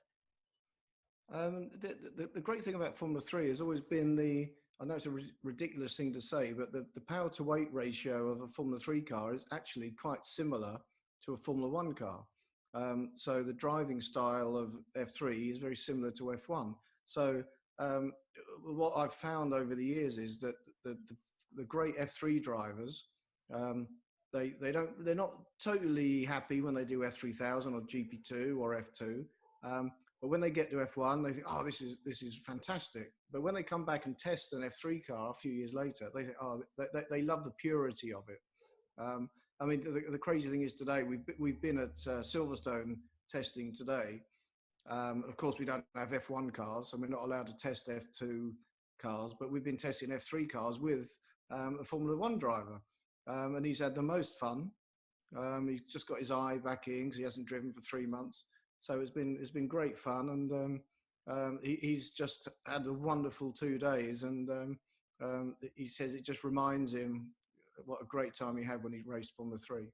The great thing about Formula 3 has always been I know it's a ridiculous thing to say, but the power to weight ratio of a Formula 3 car is actually quite similar to a Formula 1 car. So the driving style of F3 is very similar to F1. So what I've found over the years is that the great F3 drivers, they're not totally happy when they do F3000 or GP2 or F2. But when they get to F1, they think, oh, this is fantastic. But when they come back and test an F3 car a few years later, they think, oh, they love the purity of it. I mean, the crazy thing is today, we've been at Silverstone testing today. Of course, we don't have F1 cars, so we're not allowed to test F2 cars, but we've been testing F3 cars with a Formula 1 driver. And he's had the most fun. He's just got his eye back in because he hasn't driven for 3 months. So it's been great fun, and he's just had a wonderful 2 days. And he says it just reminds him what a great time he had when he raced Formula 3.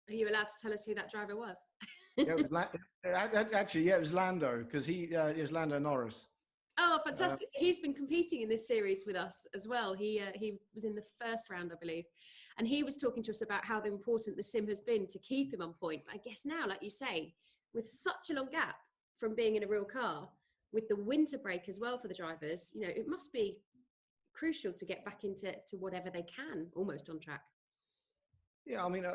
Are you allowed to tell us who that driver was? Yeah, it was Lando, because it was Landon Norris. Oh, fantastic. He's been competing in this series with us as well. He was in the first round, I believe. And he was talking to us about how important the sim has been to keep him on point. But I guess now, like you say, with such a long gap from being in a real car, with the winter break as well for the drivers, you know, it must be crucial to get back into whatever they can, almost on track. Yeah, I mean,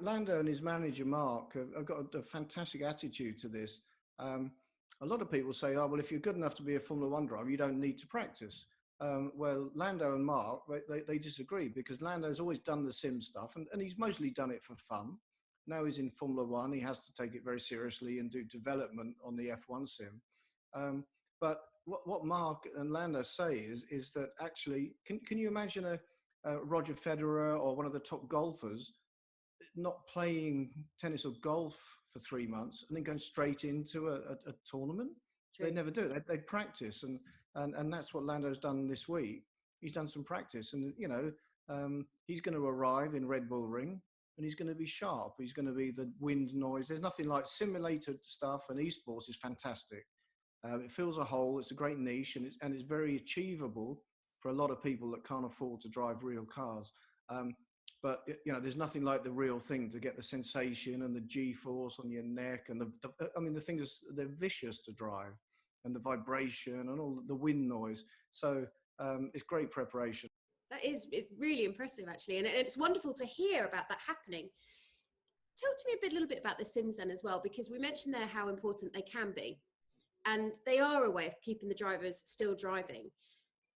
Lando and his manager, Mark, have got a fantastic attitude to this. A lot of people say, oh, well, if you're good enough to be a Formula 1 driver, you don't need to practice. Well, Lando and Mark, they disagree, because Lando's always done the sim stuff, and he's mostly done it for fun. Now he's in Formula 1, he has to take it very seriously and do development on the F1 sim. But what Mark and Lando say is that actually, can you imagine a Roger Federer or one of the top golfers not playing tennis or golf for 3 months and then going straight into a tournament? True. They never do it. They practice, and that's what Lando's done this week. He's done some practice, and you know, he's going to arrive in Red Bull Ring, and he's going to be sharp. He's going to be the wind noise. There's nothing like simulated stuff, and esports is fantastic. It fills a hole. It's a great niche, and it's very achievable for a lot of people that can't afford to drive real cars. But you know, there's nothing like the real thing to get the sensation and the G-force on your neck, and I mean, the things, they're vicious to drive, and the vibration and all the wind noise. So it's great preparation. It's really impressive, actually, and it's wonderful to hear about that happening. Talk to me a little bit about the sims then as well, because we mentioned there how important they can be, and they are a way of keeping the drivers still driving.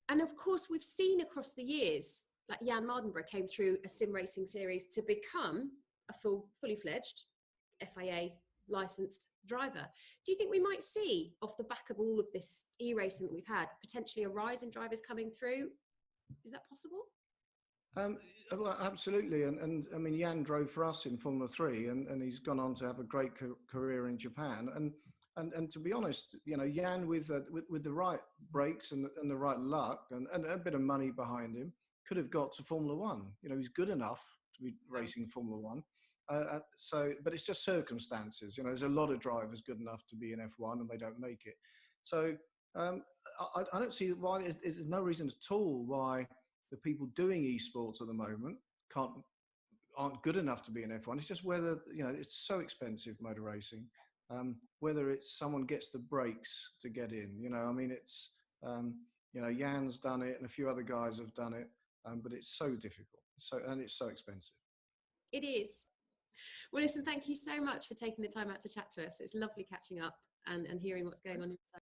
And of course, we've seen across the years, like Jan Mardenborough came through a sim racing series to become a fully fledged FIA licensed driver. Do you think we might see, off the back of all of this e-racing that we've had, potentially a rise in drivers coming through? Is that possible? Well, absolutely. And I mean, Jan drove for us in Formula 3, and he's gone on to have a great career in Japan. And to be honest, you know, Jan with the right brakes and the right luck and a bit of money behind him could have got to Formula 1. You know, he's good enough to be racing Formula 1. But it's just circumstances. You know, there's a lot of drivers good enough to be in F1 and they don't make it. So I don't see why there's no reason at all why the people doing esports at the moment aren't good enough to be in F1. It's just whether, you know, it's so expensive, motor racing. whether it's someone gets the brakes to get in. You know, I mean, it's, you know, Jan's done it and a few other guys have done it, but it's so difficult. And it's so expensive. It is. Well, listen, thank you so much for taking the time out to chat to us. It's lovely catching up and hearing what's going on inside.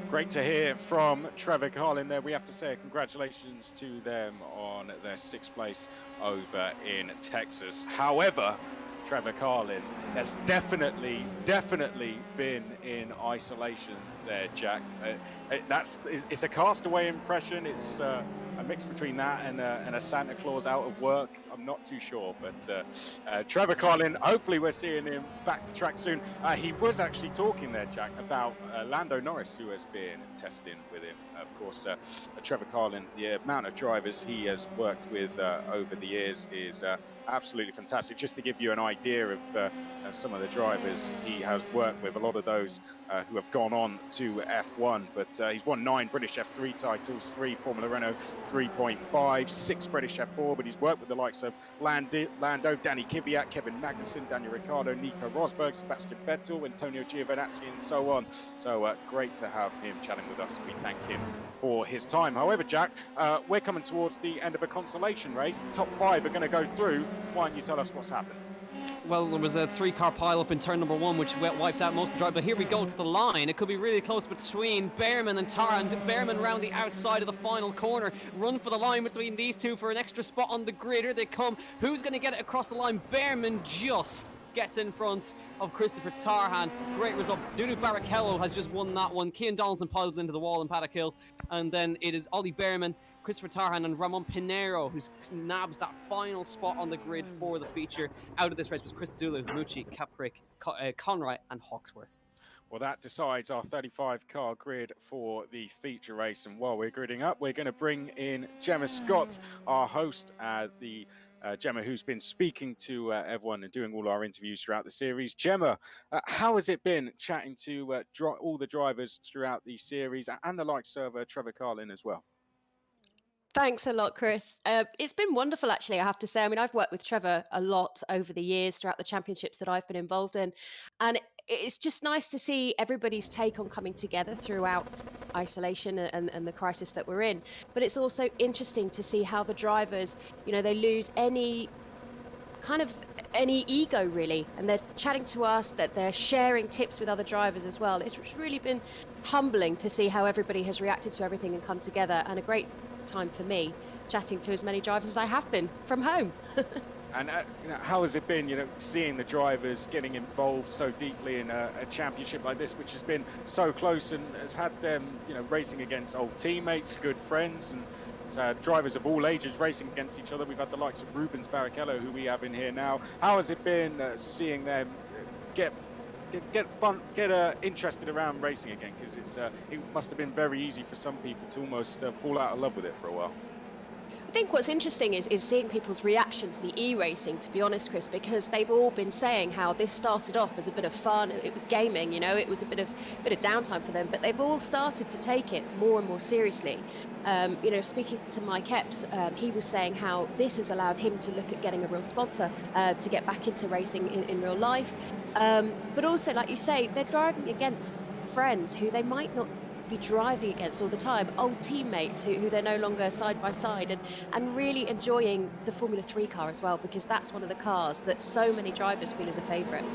Great to hear from Trevor Carlin there. We have to say congratulations to them on their 6th place over in Texas. However, Trevor Carlin has definitely been in isolation there, Jack. It's a castaway impression. It's a mix between that and a Santa Claus out of work. I'm not too sure, but Trevor Carlin, hopefully we're seeing him back to track soon. He was actually talking there, Jack, about Landon Norris, who has been testing with him. Of course, Trevor Carlin, the amount of drivers he has worked with over the years is absolutely fantastic. Just to give you an idea of some of the drivers he has worked with, a lot of those who have gone on to F1, but he's won 9 British F3 titles, 3 Formula Renault 3.5, 6 British F4, but he's worked with the likes of Lando, Danny Kvyat, Kevin Magnussen, Daniel Ricciardo, Nico Rosberg, Sebastian Vettel, Antonio Giovinazzi, and so on. So great to have him chatting with us. We thank him for his time. However, Jack, we're coming towards the end of a consolation race. The top 5 are going to go through. Why don't you tell us what's happened? Well, there was a 3-car pile-up in turn number 1, which wiped out most of the drive. But here we go to the line. It could be really close between Behrman and Tarhan. Behrman round the outside of the final corner. Run for the line between these two for an extra spot on the grid. Here they come. Who's going to get it across the line? Behrman just gets in front of Christopher Tarhan. Great result. Dunu Barrichello has just won that one. Cian Donaldson piles into the wall in paddock hill. And then it is Ollie Behrman, Christopher Tarhan and Ramon Pinheiro who nabs that final spot on the grid for the feature. Out of this race was Chris Dulu, Mucci, Caprick, Conroy and Hawksworth. Well, that decides our 35-car grid for the feature race. And while we're gridding up, we're going to bring in Gemma Scott, our host, Gemma, who's been speaking to everyone and doing all our interviews throughout the series. Gemma, how has it been chatting to all the drivers throughout the series and the likes of Trevor Carlin as well? Thanks a lot, Chris. It's been wonderful, actually, I have to say. I mean, I've worked with Trevor a lot over the years throughout the championships that I've been involved in. And it's just nice to see everybody's take on coming together throughout isolation and the crisis that we're in. But it's also interesting to see how the drivers, you know, they lose any ego, really. And they're chatting to us, that they're sharing tips with other drivers as well. It's really been humbling to see how everybody has reacted to everything and come together, and a great time for me chatting to as many drivers as I have been from home. And you know, how has it been, seeing the drivers getting involved so deeply in a championship like this, which has been so close and has had them, racing against old teammates, good friends, and drivers of all ages racing against each other. We've had the likes of Rubens Barrichello, who we have in here now. How has it been seeing them get interested around racing again? Because it must have been very easy for some people to almost fall out of love with it for a while. I think what's interesting is seeing people's reaction to the e-racing, to be honest, Chris, because they've all been saying how this started off as a bit of fun. It was gaming, it was a bit of downtime for them, but they've all started to take it more and more seriously. Speaking to Mike Epps, he was saying how this has allowed him to look at getting a real sponsor to get back into racing in real life. But also, like you say, they're driving against friends who they might not be driving against all the time, old teammates who they're no longer side by side, and really enjoying the Formula 3 car as well, because that's one of the cars that so many drivers feel is a favourite.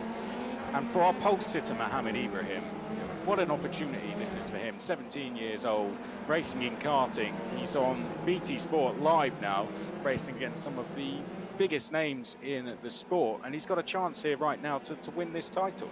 And for our pole sitter, Mohammed Ibrahim, what an opportunity this is for him. 17 years old, racing in karting. He's on BT Sport Live now, racing against some of the biggest names in the sport, and he's got a chance here right now to win this title.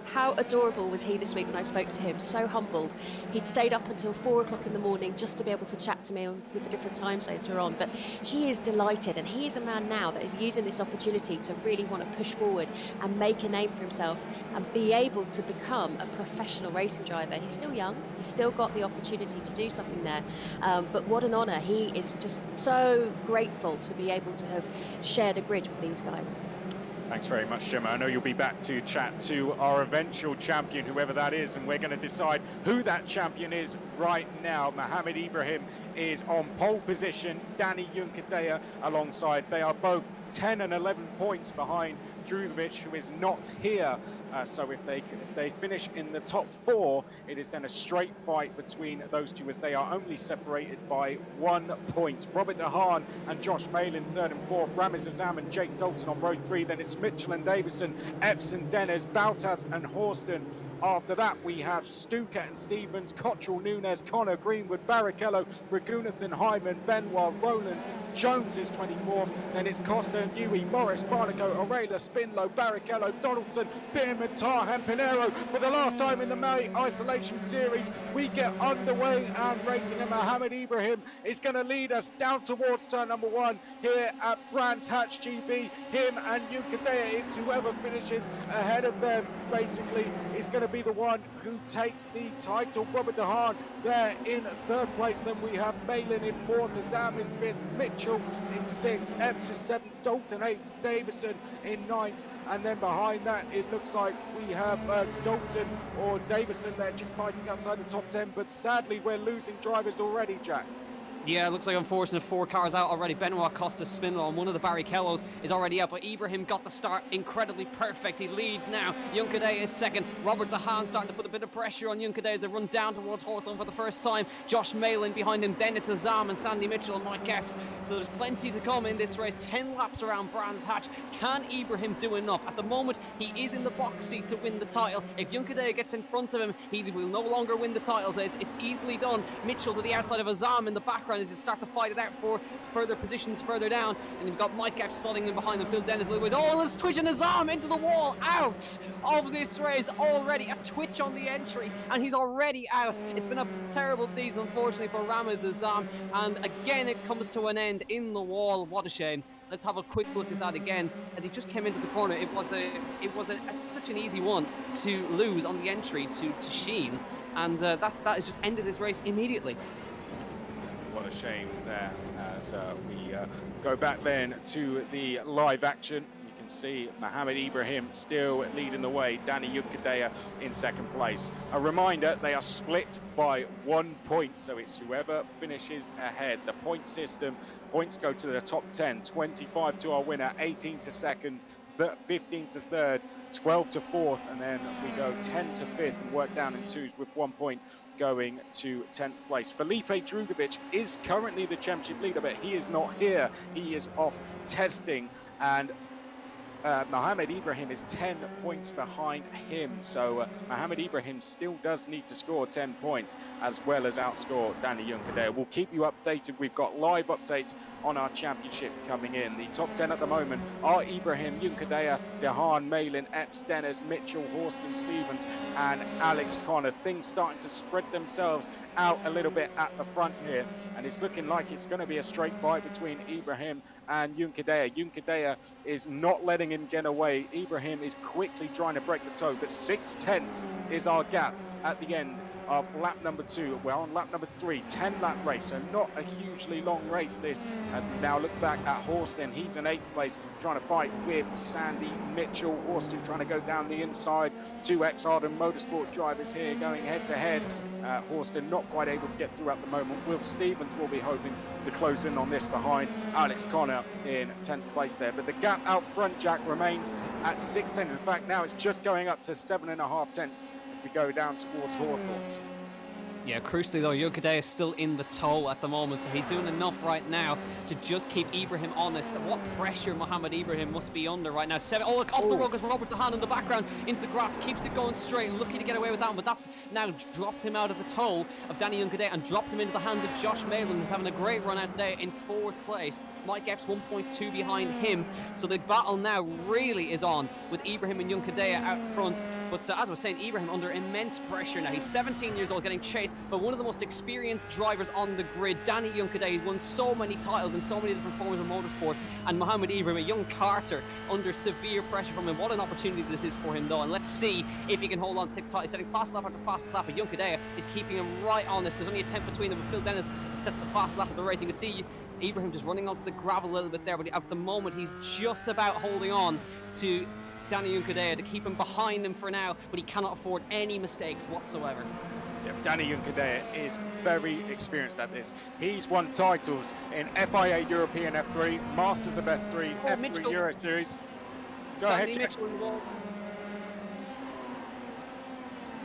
How adorable was he this week when I spoke to him? So humbled. He'd stayed up until 4 o'clock in the morning just to be able to chat to me with the different time zones we're on. But he is delighted, and he is a man now that is using this opportunity to really want to push forward and make a name for himself and be able to become a professional racing driver. He's still young. He's still got the opportunity to do something there. But what an honour. He is just so grateful to be able to have shared a grid with these guys. Thanks very much, Gemma. I know you'll be back to chat to our eventual champion, whoever that is, and we're going to decide who that champion is right now. Mohammed Ibrahim is on pole position, Danny Juncadella alongside. They are both 10 and 11 points behind Drugovic, who is not here. So if they finish in the top 4, it is then a straight fight between those two, as they are only separated by 1 point. Robert De Haan and Josh Malin 3rd and 4th, Ramiz Azam and Jake Dalton on row 3. Then it's Mitchell and Davison, Epps and Dennis, Baltas and Horston. After that, we have Stuka and Stevens, Cottrell, Nunes, Connor, Greenwood, Barrichello, Ragunathan, Hyman, Benoit, Roland, Jones is 24th. Then it's Costa, Newey, Morris, Barnaco, Aurelia, Spinlow, Barrichello, Donaldson, Bierman, Tarhan, Pinero. For the last time in the May Isolation Series, we get underway and racing, and Mohammed Ibrahim is going to lead us down towards turn number 1 here at Brands Hatch GB. Him and Juncadella, it's whoever finishes ahead of them, basically, is going to be the one who takes the title. Robert De Haan there in 3rd place. Then we have Malin in 4th, Azam is 5th, Mitchell in 6th, Epps is 7th, Dalton 8th, Davison in 9th, and then behind that it looks like we have Dalton or Davison there just fighting outside the top 10, but sadly we're losing drivers already, Jack. Yeah, it looks like unfortunate 4 cars out already. Benoit, Costa, Spindler, and one of the Barrichellos is already out, but Ibrahim got the start incredibly perfect. He leads now. Juncadella is 2nd. Robert De Haan starting to put a bit of pressure on Juncadella as they run down towards Hawthorne for the first time. Josh Malin behind him. Then it's Azam and Sandy Mitchell and Mike Epps. So there's plenty to come in this race. 10 laps around Brands Hatch. Can Ibrahim do enough? At the moment, he is in the box seat to win the title. If Juncadella gets in front of him, he will no longer win the title. So it's easily done. Mitchell to the outside of Azam in the background as it starts to fight it out for further positions further down, and you've got Mike Epps slotting in behind him. Phil Dennis, Lewis, there's Twitch and Azam into the wall, out of this race already. A twitch on the entry, and he's already out. It's been a terrible season, unfortunately, for Ramiz Azam, and again it comes to an end in the wall. What a shame. Let's have a quick look at that again as he just came into the corner. It was such an easy one to lose on the entry to Sheen, and that has just ended this race immediately. What a shame there, as we go back then to the live action. You can see Mohammed Ibrahim still leading the way, Danny Juncadella in 2nd place. A reminder, they are split by 1 point, so it's whoever finishes ahead. The point system, points go to the top 10, 25 to our winner, 18 to 2nd, 15 to 3rd, 12 to 4th, and then we go 10 to 5th and work down in 2s with 1 point going to 10th place. Felipe Drugovic is currently the championship leader, but he is not here. He is off testing, and Mohammed Ibrahim is 10 points behind him. So Mohammed Ibrahim still does need to score 10 points as well as outscore Danny Juncadella. We'll keep you updated. We've got live updates on our championship coming in. The top 10 at the moment are Ibrahim, Juncadella, De Haan, Malin, Epps, Dennis, Mitchell, Horston, Stevens, and Alex Connor. Things starting to spread themselves out a little bit at the front here, and it's looking like it's going to be a straight fight between Ibrahim and Juncadella. Juncadella is not letting him get away. Ibrahim is quickly trying to break the toe, but 6/10 is our gap at the end of lap number 2. We're on lap number 3, 10-lap race, so not a hugely long race this. And now look back at Horston. He's in 8th place, trying to fight with Sandy Mitchell. Horston trying to go down the inside. 2 ex-Arden Motorsport drivers here going head-to-head. Horston not quite able to get through at the moment. Will Stevens will be hoping to close in on this behind Alex Connor in 10th place there. But the gap out front, Jack, remains at 6/10. In fact, now it's just going up to 7.5 we go down towards Hawthorns. Yeah, crucially though, Juncadella is still in the tow at the moment, so he's doing enough right now to just keep Ibrahim honest. What pressure Mohammed Ibrahim must be under right now. Look, off the road goes Robert De Haan in the background, into the grass, keeps it going straight, and lucky to get away with that one, but that's now dropped him out of the tow of Danny Juncadella and dropped him into the hands of Josh Malin, who's having a great run out today in 4th place. Mike Epps 1.2 behind him, so the battle now really is on with Ibrahim and Juncadella out front. But as I was saying, Ibrahim under immense pressure now. He's 17 years old, getting chased by one of the most experienced drivers on the grid, Danny Juncadella. He's won so many titles in so many different forms of motorsport. And Mohammed Ibrahim, a young Carter, under severe pressure from him. What an opportunity this is for him, though. And let's see if he can hold on to the title. He's setting fast lap after fast lap, but Juncadella is keeping him right on this. There's only a 10 between them, but Phil Dennis sets the fast lap of the race. You can see Ibrahim just running onto the gravel a little bit there, but at the moment he's just about holding on to Danny Juncadella to keep him behind him for now, but he cannot afford any mistakes whatsoever. Yeah, Danny Juncadella is very experienced at this. He's won titles in FIA European F3, Masters of F3, F3 Mitchell. Euro Series. Go Sandy ahead, Mitchell in the wall.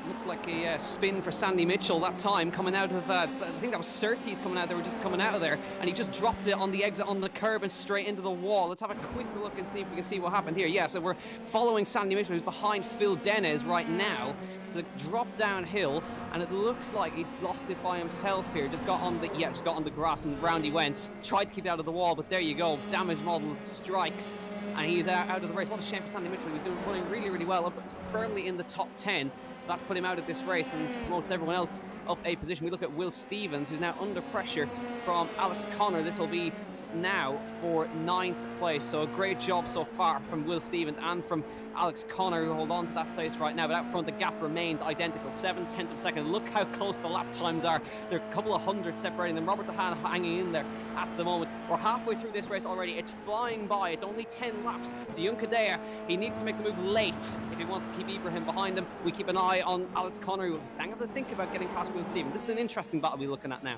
Looked like a spin for Sandy Mitchell that time, coming out of, I think that was Surtees coming out. They were just coming out of there, and he just dropped it on the exit on the curb and straight into the wall. Let's have a quick look and see if we can see what happened here. Yeah, so we're following Sandy Mitchell, who's behind Phil Dennis right now. So drop downhill, and it looks like he lost it by himself here. Just got on the grass, and round he went. Tried to keep it out of the wall, but there you go. Damage model strikes, and he's out of the race. What a shame for Sandy Mitchell. He was running really, really well, up firmly in the top 10. That's put him out of this race and promotes everyone else up a position. We look at Will Stevens, who's now under pressure from Alex Connor. This will be now for 9th place. So a great job so far from Will Stevens and from Alex Connor, who hold on to that place right now. But out front, the gap remains identical, 7/10 of a second. Look how close the lap times are. There are a couple of hundred separating them. Robert De Haan hanging in there at the moment. We're halfway through this race already. It's flying by. It's only 10 laps. So Juncadella, he needs to make the move late if he wants to keep Ibrahim behind him. We keep an eye on Alex Connor, who's going to think about getting past Will Stevens. This is an interesting battle we're looking at now.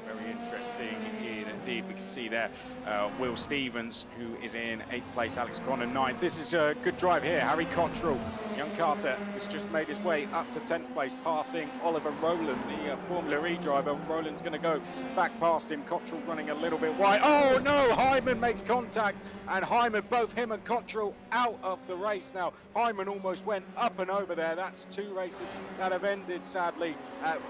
Very interesting indeed. We can see there Will Stevens, who is in 8th place, Alex Connor 9th. This is a good drive here. Harry Cottrell, young Carter, has just made his way up to 10th place, passing Oliver Rowland, the Formula E driver. Rowland's going to go back past him. Cottrell running a little bit wide. Oh no, Hyman makes contact, and Hyman, both him and Cottrell out of the race now. Hyman almost went up and over there. That's 2 races that have ended, sadly.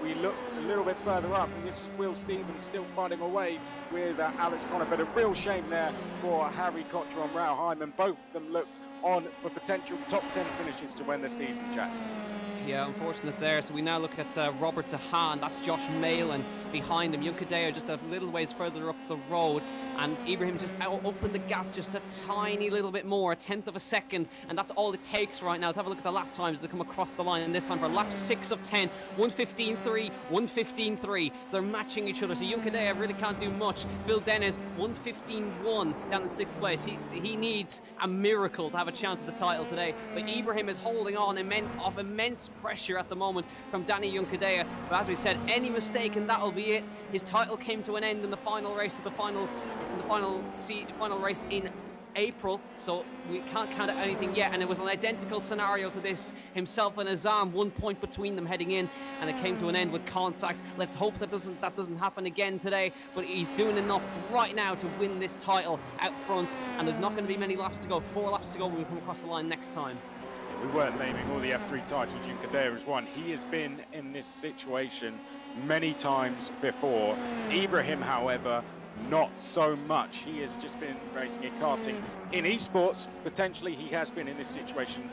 We look a little bit further up, and this is Will Stevens still fighting away with Alex Connor, but a real shame there for Harry Cottrell and Rao Hyman. Both of them looked on for potential top 10 finishes to win the season, Jack. Yeah, unfortunate there. So we now look at Robert De Haan. That's Josh Malin behind him. Juncadella just a little ways further up the road, and Ibrahim just opened the gap just a tiny little bit more, 1/10 of a second, and that's all it takes right now. Let's have a look at the lap times that come across the line, and this time for lap 6 of 10, 1:15.3, 1:15.3. So they're matching each other, so Juncadella really can't do much. Phil Dennis, 1:15.1 down in 6th place. He needs a miracle to have a chance at the title today, but Ibrahim is holding on off immense pressure at the moment from Danny Juncadella. But as we said, any mistake and that'll be it. His title came to an end in the final race of the final race in April, so we can't count out anything yet, and it was an identical scenario to this. Himself and Azam, 1 point between them heading in, and it came to an end with contact. Let's hope that doesn't happen again today, but he's doing enough right now to win this title out front, and there's not going to be many laps to go. 4 laps to go when we come across the line next time. We weren't naming all the F3 titles Juncadella has won. He has been in this situation many times before. Ibrahim, however, not so much. He has just been racing in karting. In esports, potentially he has been in this situation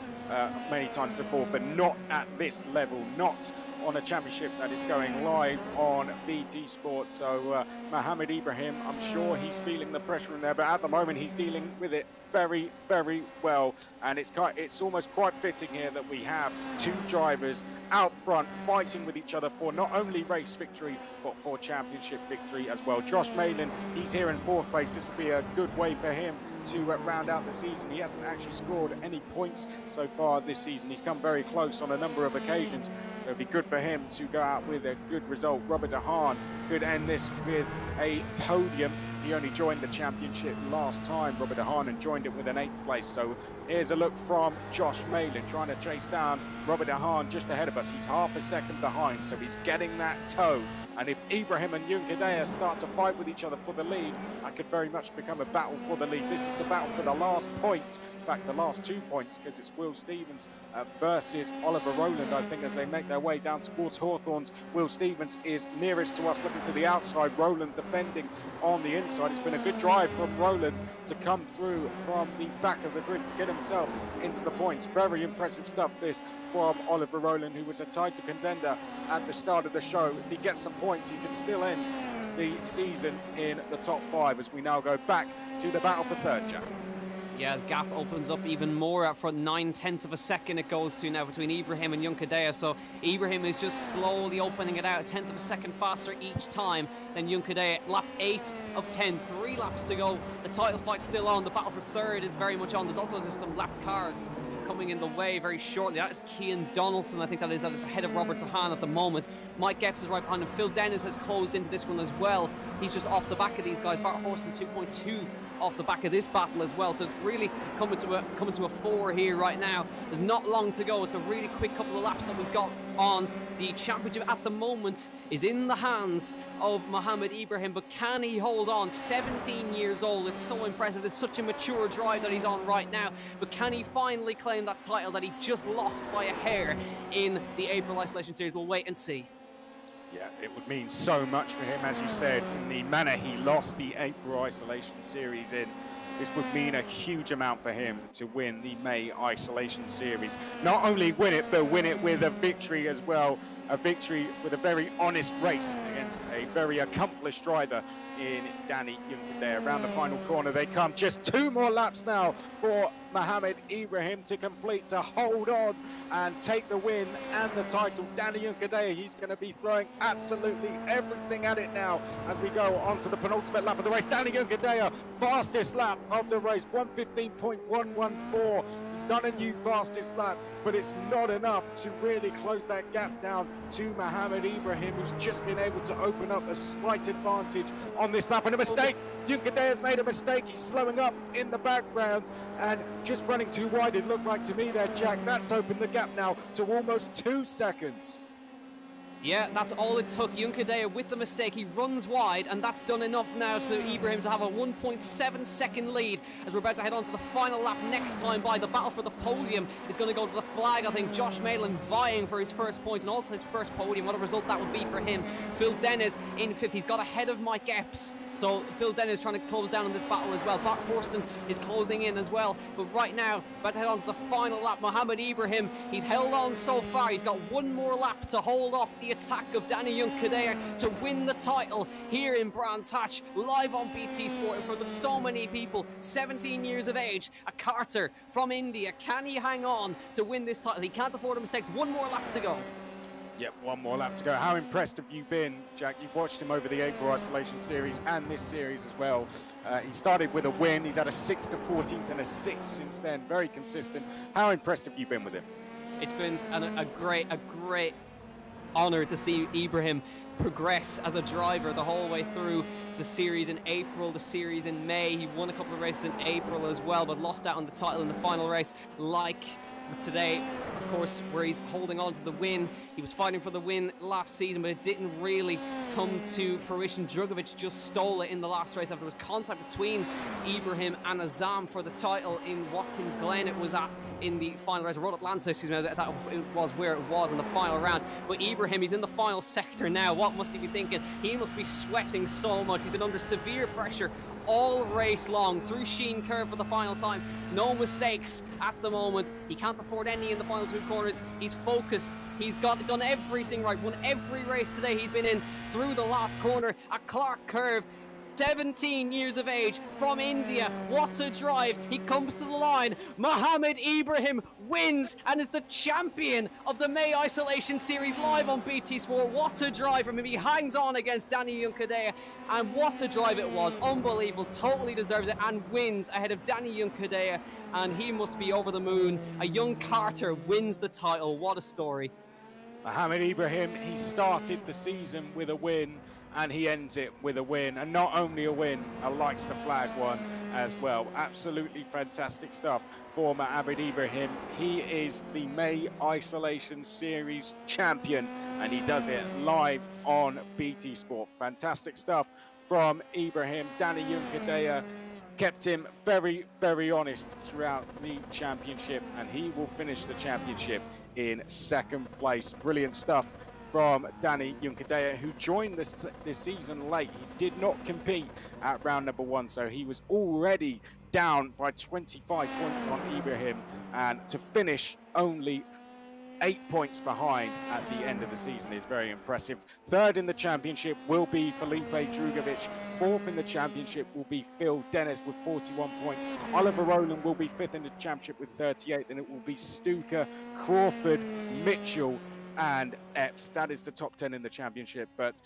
many times before, but not at this level, not on a championship that is going live on BT Sport. So Mohammed Ibrahim, I'm sure he's feeling the pressure in there, but at the moment he's dealing with it very, very well. And it's almost quite fitting here that we have 2 drivers out front fighting with each other for not only race victory, but for championship victory as well. Josh Malin, he's here in 4th place. This will be a good way for him to round out the season. He hasn't actually scored any points so far this season. He's come very close on a number of occasions, so it'd be good for him to go out with a good result. Robert De Haan could end this with a podium. He only joined the championship last time, Robert De Haan, and joined it with an 8th place. So here's a look from Josh Malin trying to chase down Robert De Haan just ahead of us. He's half a second behind, so he's getting that toe. And if Ibrahim and Juncadella start to fight with each other for the lead, that could very much become a battle for the lead. This is the battle for the last point, in fact the last 2 points, because it's Will Stevens versus Oliver Rowland, I think, as they make their way down towards Hawthorns. Will Stevens is nearest to us, looking to the outside. Rowland defending on the inside. It's been a good drive from Rowland to come through from the back of the grid to get himself into the points. Very impressive stuff this from Oliver Rowland, who was a title contender at the start of the show. If he gets some points, he could still end the season in the top 5, as we now go back to the battle for 3rd, Jack. Yeah, the gap opens up even more out front. 9/10 of a second it goes to now between Ibrahim and Junkadea. So Ibrahim is just slowly opening it out, a 10th of a second faster each time than Junkadea. Lap 8 of 10, 3 laps to go. The title fight's still on. The battle for third is very much on. There's also just some lapped cars coming in the way very shortly. That is Cian Donaldson. I think that is ahead of Robert Tahan at the moment. Mike Gepps is right behind him. Phil Dennis has closed into this one as well. He's just off the back of these guys. Bart Horston 2.2 off the back of this battle as well. So it's really coming to a 4 here right now. There's not long to go. It's a really quick couple of laps that we've got on. The championship at the moment is in the hands of Mohammed Ibrahim, but can he hold on? 17 years old. It's so impressive. It's such a mature drive that he's on right now, but can he finally claim that title that he just lost by a hair in the April Isolation Series? We'll wait and see. Yeah, it would mean so much for him, as you said, in the manner he lost the April Isolation Series in. This would mean a huge amount for him to win the May Isolation Series. Not only win it, but win it with a victory as well. A victory with a very honest race against a very accomplished driver in Danny Junkadea. Around the final corner they come. Just 2 more laps now for Mohammed Ibrahim to complete, to hold on and take the win and the title. Danny Junkadea, he's going to be throwing absolutely everything at it now as we go on to the penultimate lap of the race. Danny Junkadea, fastest lap of the race, 1:15.114. He's done a new fastest lap, but it's not enough to really close that gap down to Mohammed Ibrahim, who's just been able to open up a slight advantage on this lap. And a mistake, Junkadea's made a mistake. He's slowing up in the background and just running too wide, it looked like to me there, Jack. That's opened the gap now to almost 2 seconds. Yeah, that's all it took. Junkadea with the mistake, he runs wide, and that's done enough now to Ibrahim to have a 1.7 second lead as we're about to head on to the final lap next time by. The battle for the podium is going to go to the flag. I think Josh Malin vying for his first points and also his first podium. What a result that would be for him. Phil Dennis in 5th. He's got ahead of Mike Epps. So Phil Dennis trying to close down on this battle as well. Bart Horston is closing in as well. But right now, about to head on to the final lap. Mohammed Ibrahim, he's held on so far. He's got 1 more lap to hold off the attack of Danny Junkadea to win the title here in Brands Hatch, live on BT Sport in front of so many people. 17 years of age, a Carter from India. Can he hang on to win this title? He can't afford mistakes. 1 more lap to go. Yep, 1 more lap to go. How impressed have you been, Jack? You've watched him over the April Isolation Series and this series as well. He started with a win. He's had a 6th to 14th and a 6th since then. Very consistent. How impressed have you been with him? It's been a great honour to see Ibrahim progress as a driver the whole way through the series in April, the series in May. He won a couple of races in April as well, but lost out on the title in the final race, like today, of course, where he's holding on to the win. He was fighting for the win last season, but it didn't really come to fruition. Drugovic just stole it in the last race after there was contact between Ibrahim and Azam for the title in Watkins Glen. It was at in the final race, Road Atlanta, excuse me, that it was where it was in the final round. But Ibrahim, he's in the final sector now. What must he be thinking? He must be sweating so much. He's been under severe pressure all race long through Sheen Curve for the final time. No mistakes at the moment. He can't afford any in the final 2 corners. He's focused. He's done everything right. Won every race today he's been in through the last corner at Clark Curve. 17 years of age from India. What a drive. He comes to the line. Mohammed Ibrahim wins and is the champion of the May Isolation Series live on BT Sport. What a drive from him. He hangs on against Danny Junkadea, and what a drive it was. Unbelievable. Totally deserves it and wins ahead of Danny Junkadea, and he must be over the moon. A young Carter wins the title. What a story. Mohammed Ibrahim, he started the season with a win and he ends it with a win, and not only a win, a likes to flag one as well. Absolutely fantastic stuff for Mohammed Ibrahim. He is the May Isolation Series champion, and he does it live on BT Sport. Fantastic stuff from Ibrahim. Danny Junkadea kept him very, very honest throughout the championship, and he will finish the championship in 2nd place. Brilliant stuff from Danny Junkadea, who joined this season late. He did not compete at round number 1, so he was already down by 25 points on Ibrahim, and to finish only 8 points behind at the end of the season is very impressive. Third in the championship will be Felipe Drugovich. Fourth in the championship will be Phil Dennis with 41 points. Oliver Rowland will be fifth in the championship with 38. Then it will be Stuka, Crawford, Mitchell, and Epps. That is the top 10 in the championship. But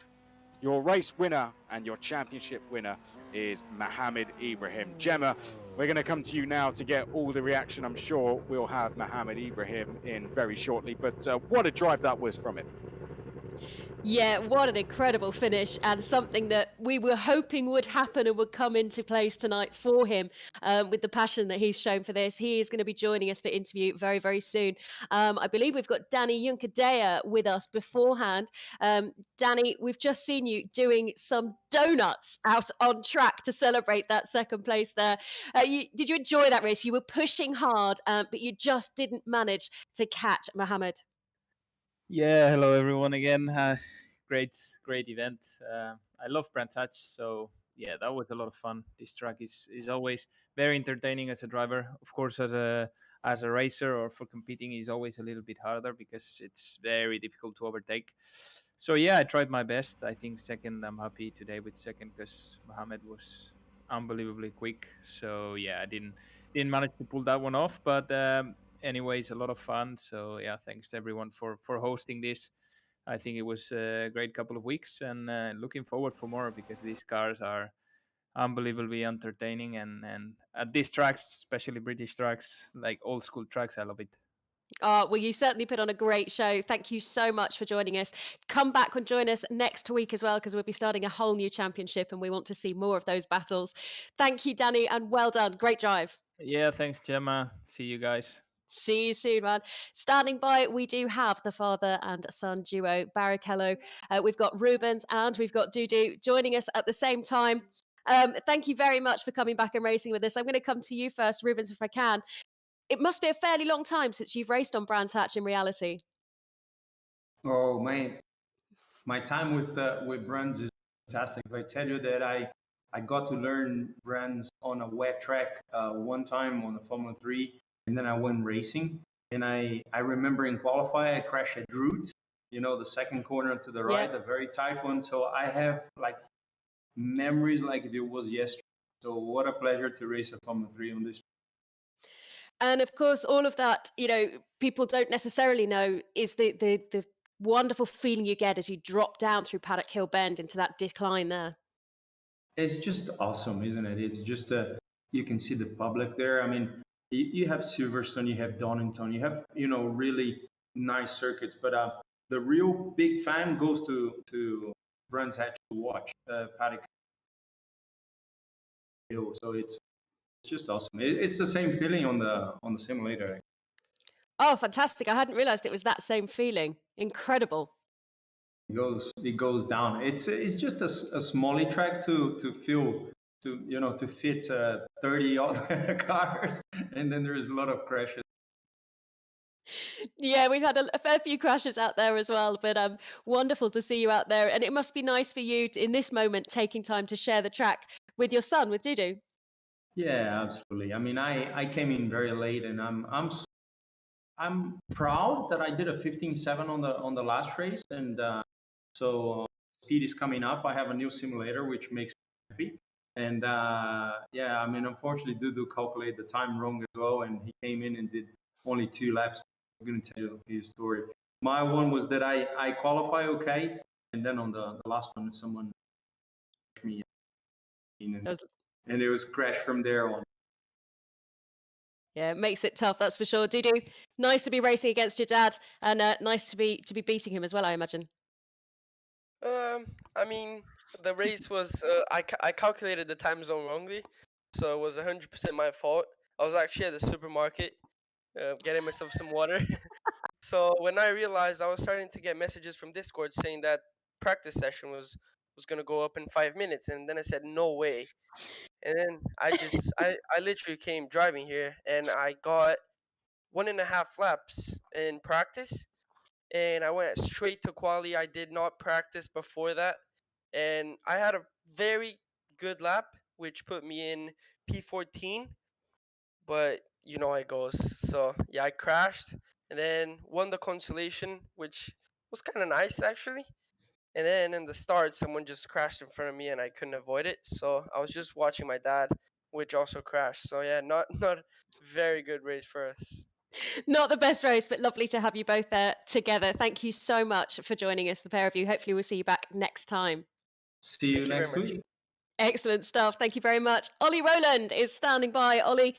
your race winner and your championship winner is Mohammed Ibrahim. Gemma, we're going to come to you now to get all the reaction. I'm sure we'll have Mohammed Ibrahim in very shortly, but what a drive that was from him. Yeah, what an incredible finish, and something that we were hoping would happen and would come into place tonight for him, with the passion that he's shown for this. He is going to be joining us for interview very, very soon. I believe we've got Danny Junkadea with us beforehand. Danny, we've just seen you doing some donuts out on track to celebrate that second place there. Did you enjoy that race? You were pushing hard, but you just didn't manage to catch Mohammed. Yeah, hello everyone again. Great event. I love Brands Hatch, so yeah, that was a lot of fun. This track is always very entertaining as a driver. Of course, as a racer or for competing, is always a little bit harder because it's very difficult to overtake. So yeah, I tried my best. I think second, I'm happy today with second because Mohammed was unbelievably quick. So yeah, I didn't manage to pull that one off, but anyways, a lot of fun. So yeah, thanks to everyone for hosting this. I think it was a great couple of weeks, and looking forward for more because these cars are unbelievably entertaining, and at these tracks, especially British tracks, like old school tracks, I love it. Well, you certainly put on a great show. Thank you so much for joining us. Come back and join us next week as well, because we'll be starting a whole new championship and we want to see more of those battles. Thank you, Danny, and well done. Great drive. Yeah, thanks, Gemma. See you guys. See you soon, man. Standing by, we do have the father and son duo, Barrichello. We've got Rubens and we've got Dudu joining us at the same time. Thank you very much for coming back and racing with us. I'm going to come to you first, Rubens, if I can. It must be a fairly long time since you've raced on Brands Hatch in reality. Oh, my time with Brands is fantastic. If I tell you that I got to learn Brands on a wet track one time on the Formula 3, and then I went racing. And I remember in qualify, I crashed at Root, the second corner to the right, the very tight one. So I have like memories like it was yesterday. So what a pleasure to race a Formula 3 on this. And of course, all of that, people don't necessarily know is the wonderful feeling you get as you drop down through Paddock Hill Bend into that decline there. It's just awesome, isn't it? It's just you can see the public there. I mean, you have Silverstone, you have Donington, you have really nice circuits, but the real big fan goes to Brands Hatch to watch Paddock Hill. So it's just awesome. It's the same feeling on the simulator. Oh, fantastic! I hadn't realized it was that same feeling. Incredible. It goes down. It's just a smally track to fit 30 odd cars, and then there's a lot of crashes. Yeah, we've had a fair few crashes out there as well, but wonderful to see you out there. And it must be nice for you in this moment, taking time to share the track with your son, with Dudu. Yeah, absolutely. I mean, I came in very late, and I'm proud that I did a 15.7 on the last race, and so speed is coming up. I have a new simulator, which makes me happy. And yeah, I mean, unfortunately, Dudu calculate the time wrong as well, and he came in and did only 2 laps. I'm going to tell you his story. My one was that I qualify okay, and then on the last one, someone me in, and it was crash from there on. Yeah, it makes it tough, that's for sure. Dudu, nice to be racing against your dad, and nice to be beating him as well, I imagine. I mean, the race was I calculated the time zone wrongly, so it was 100% my fault. I was actually at the supermarket getting myself some water. So when I realized, I was starting to get messages from Discord saying that practice session was going to go up in 5 minutes, and then I said no way. And then I literally came driving here, and I got 1.5 laps in practice, and I went straight to quali. I did not practice before that, and I had a very good lap, which put me in P14. But you know how it goes. So yeah, I crashed, and then won the consolation, which was kind of nice actually. And then in the start, someone just crashed in front of me, and I couldn't avoid it. So I was just watching my dad, which also crashed. So yeah, not very good race for us. Not the best race, but lovely to have you both there together. Thank you so much for joining us, the pair of you. Hopefully we'll see you back next time. See you next week. Excellent stuff. Thank you very much. Ollie Rowland is standing by. Ollie,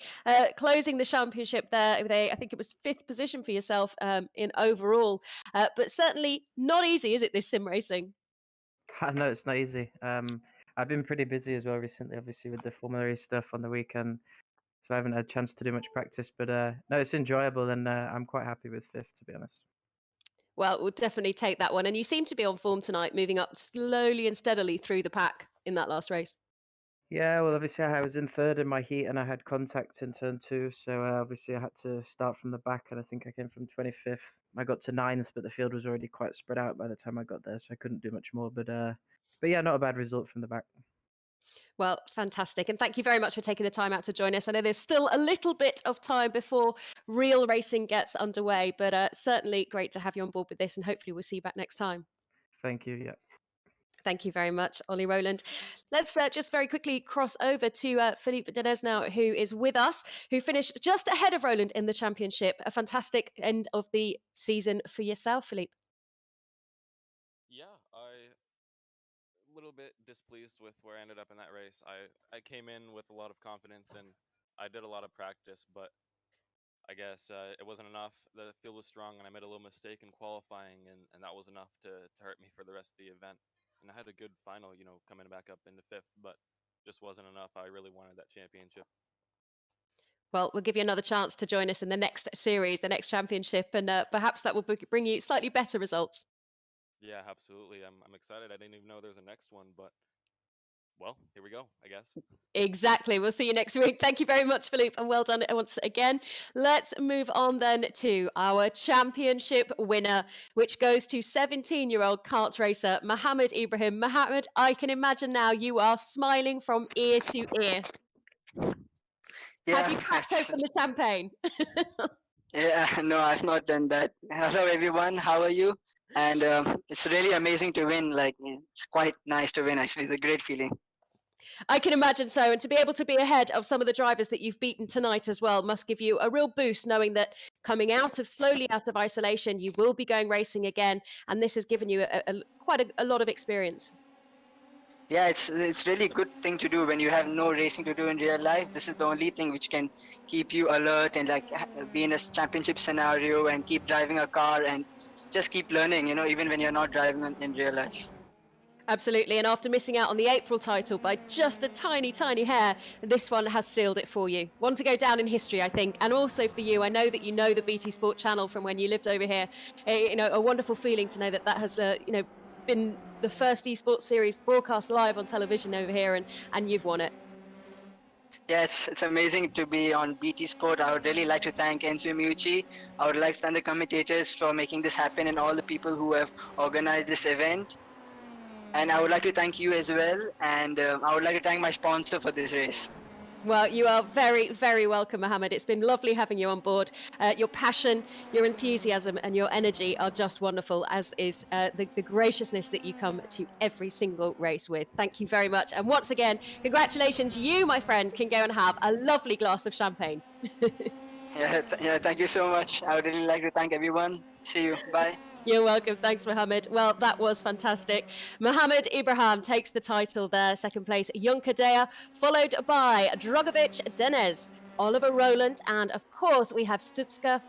closing the championship there with I think it was 5th position for yourself in overall. But certainly not easy, is it, this sim racing? No, it's not easy. I've been pretty busy as well recently, obviously with the Formula E stuff on the weekend, so I haven't had a chance to do much practice. But no, it's enjoyable, and I'm quite happy with 5th, to be honest. Well, we'll definitely take that one. And you seem to be on form tonight, moving up slowly and steadily through the pack in that last race. Yeah, well, obviously I was in 3rd in my heat, and I had contact in turn 2, so obviously I had to start from the back, and I think I came from 25th. I got to 9th, but the field was already quite spread out by the time I got there, so I couldn't do much more. But yeah, not a bad result from the back. Well, fantastic. And thank you very much for taking the time out to join us. I know there's still a little bit of time before real racing gets underway, but certainly great to have you on board with this, and hopefully we'll see you back next time. Thank you. Yeah. Thank you very much, Ollie Rowland. Let's just very quickly cross over to Philippe Denez now, who is with us, who finished just ahead of Rowland in the championship. A fantastic end of the season for yourself, Philippe. Yeah, a little bit displeased with where I ended up in that race. I came in with a lot of confidence and I did a lot of practice, but I guess it wasn't enough. The field was strong and I made a little mistake in qualifying, and that was enough to hurt me for the rest of the event. And I had a good final, coming back up into 5th, but just wasn't enough. I really wanted that championship. Well, we'll give you another chance to join us in the next series, the next championship, and perhaps that will bring you slightly better results. Yeah, absolutely. I'm excited. I didn't even know there's a next one, but well, here we go, I guess. Exactly. We'll see you next week. Thank you very much, Philippe, and well done once again. Let's move on then to our championship winner, which goes to 17-year-old kart racer Mohammed Ibrahim. Mohammed, I can imagine now you are smiling from ear to ear. Yeah, have you cracked open the champagne? Yeah, no, I've not done that. Hello, everyone. How are you? And it's really amazing to win. Like, it's quite nice to win, actually. It's a great feeling. I can imagine so. And to be able to be ahead of some of the drivers that you've beaten tonight as well must give you a real boost, knowing that coming slowly out of isolation, you will be going racing again. And this has given you quite a lot of experience. Yeah, it's really good thing to do when you have no racing to do in real life. This is the only thing which can keep you alert and like be in a championship scenario and keep driving a car and just keep learning, even when you're not driving in real life. Absolutely. And after missing out on the April title by just a tiny, tiny hair, this one has sealed it for you. One to go down in history, I think. And also for you, I know that you know the BT Sport channel from when you lived over here. A wonderful feeling to know that has, been the first esports series broadcast live on television over here, and you've won it. Yeah, it's amazing to be on BT Sport. I would really like to thank Enzo Miucci. I would like to thank the commentators for making this happen and all the people who have organized this event. And I would like to thank you as well. And I would like to thank my sponsor for this race. Well, you are very, very welcome, Mohammed. It's been lovely having you on board. Your passion, your enthusiasm and your energy are just wonderful, as is the graciousness that you come to every single race with. Thank you very much. And once again, congratulations. You, my friend, can go and have a lovely glass of champagne. Yeah, thank you so much. I would really like to thank everyone. See you. Bye. You're welcome. Thanks, Mohammed. Well, that was fantastic. Mohammed Ibrahim takes the title there. Second place, Junkadea, followed by Drogovic, Denez, Oliver Rowland, and of course we have Stutska,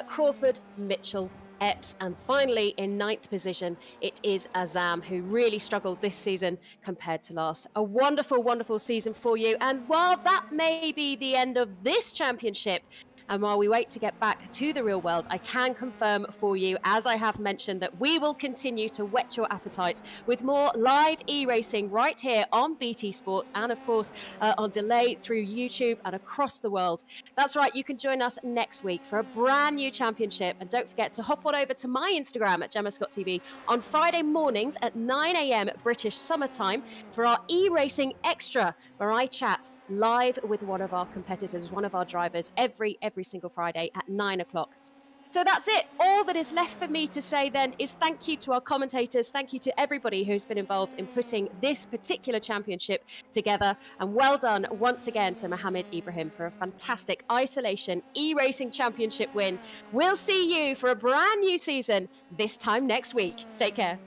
Crawford, Mitchell, Epps, and finally in 9th position, it is Azam, who really struggled this season compared to last. A wonderful, wonderful season for you. And while that may be the end of this championship, and while we wait to get back to the real world, I can confirm for you, as I have mentioned, that we will continue to whet your appetites with more live e-racing right here on BT Sport and, of course, on delay through YouTube and across the world. That's right, you can join us next week for a brand new championship. And don't forget to hop on over to my Instagram at Gemma Scott TV on Friday mornings at 9 a.m. British summertime for our e-racing extra, where I chat live with one of our competitors, one of our drivers, every single Friday at 9 o'clock. So that's it. All that is left for me to say then is thank you to our commentators. Thank you to everybody who's been involved in putting this particular championship together. And well done once again to Mohammed Ibrahim for a fantastic Isolation eRacing Championship win. We'll see you for a brand new season this time next week. Take care.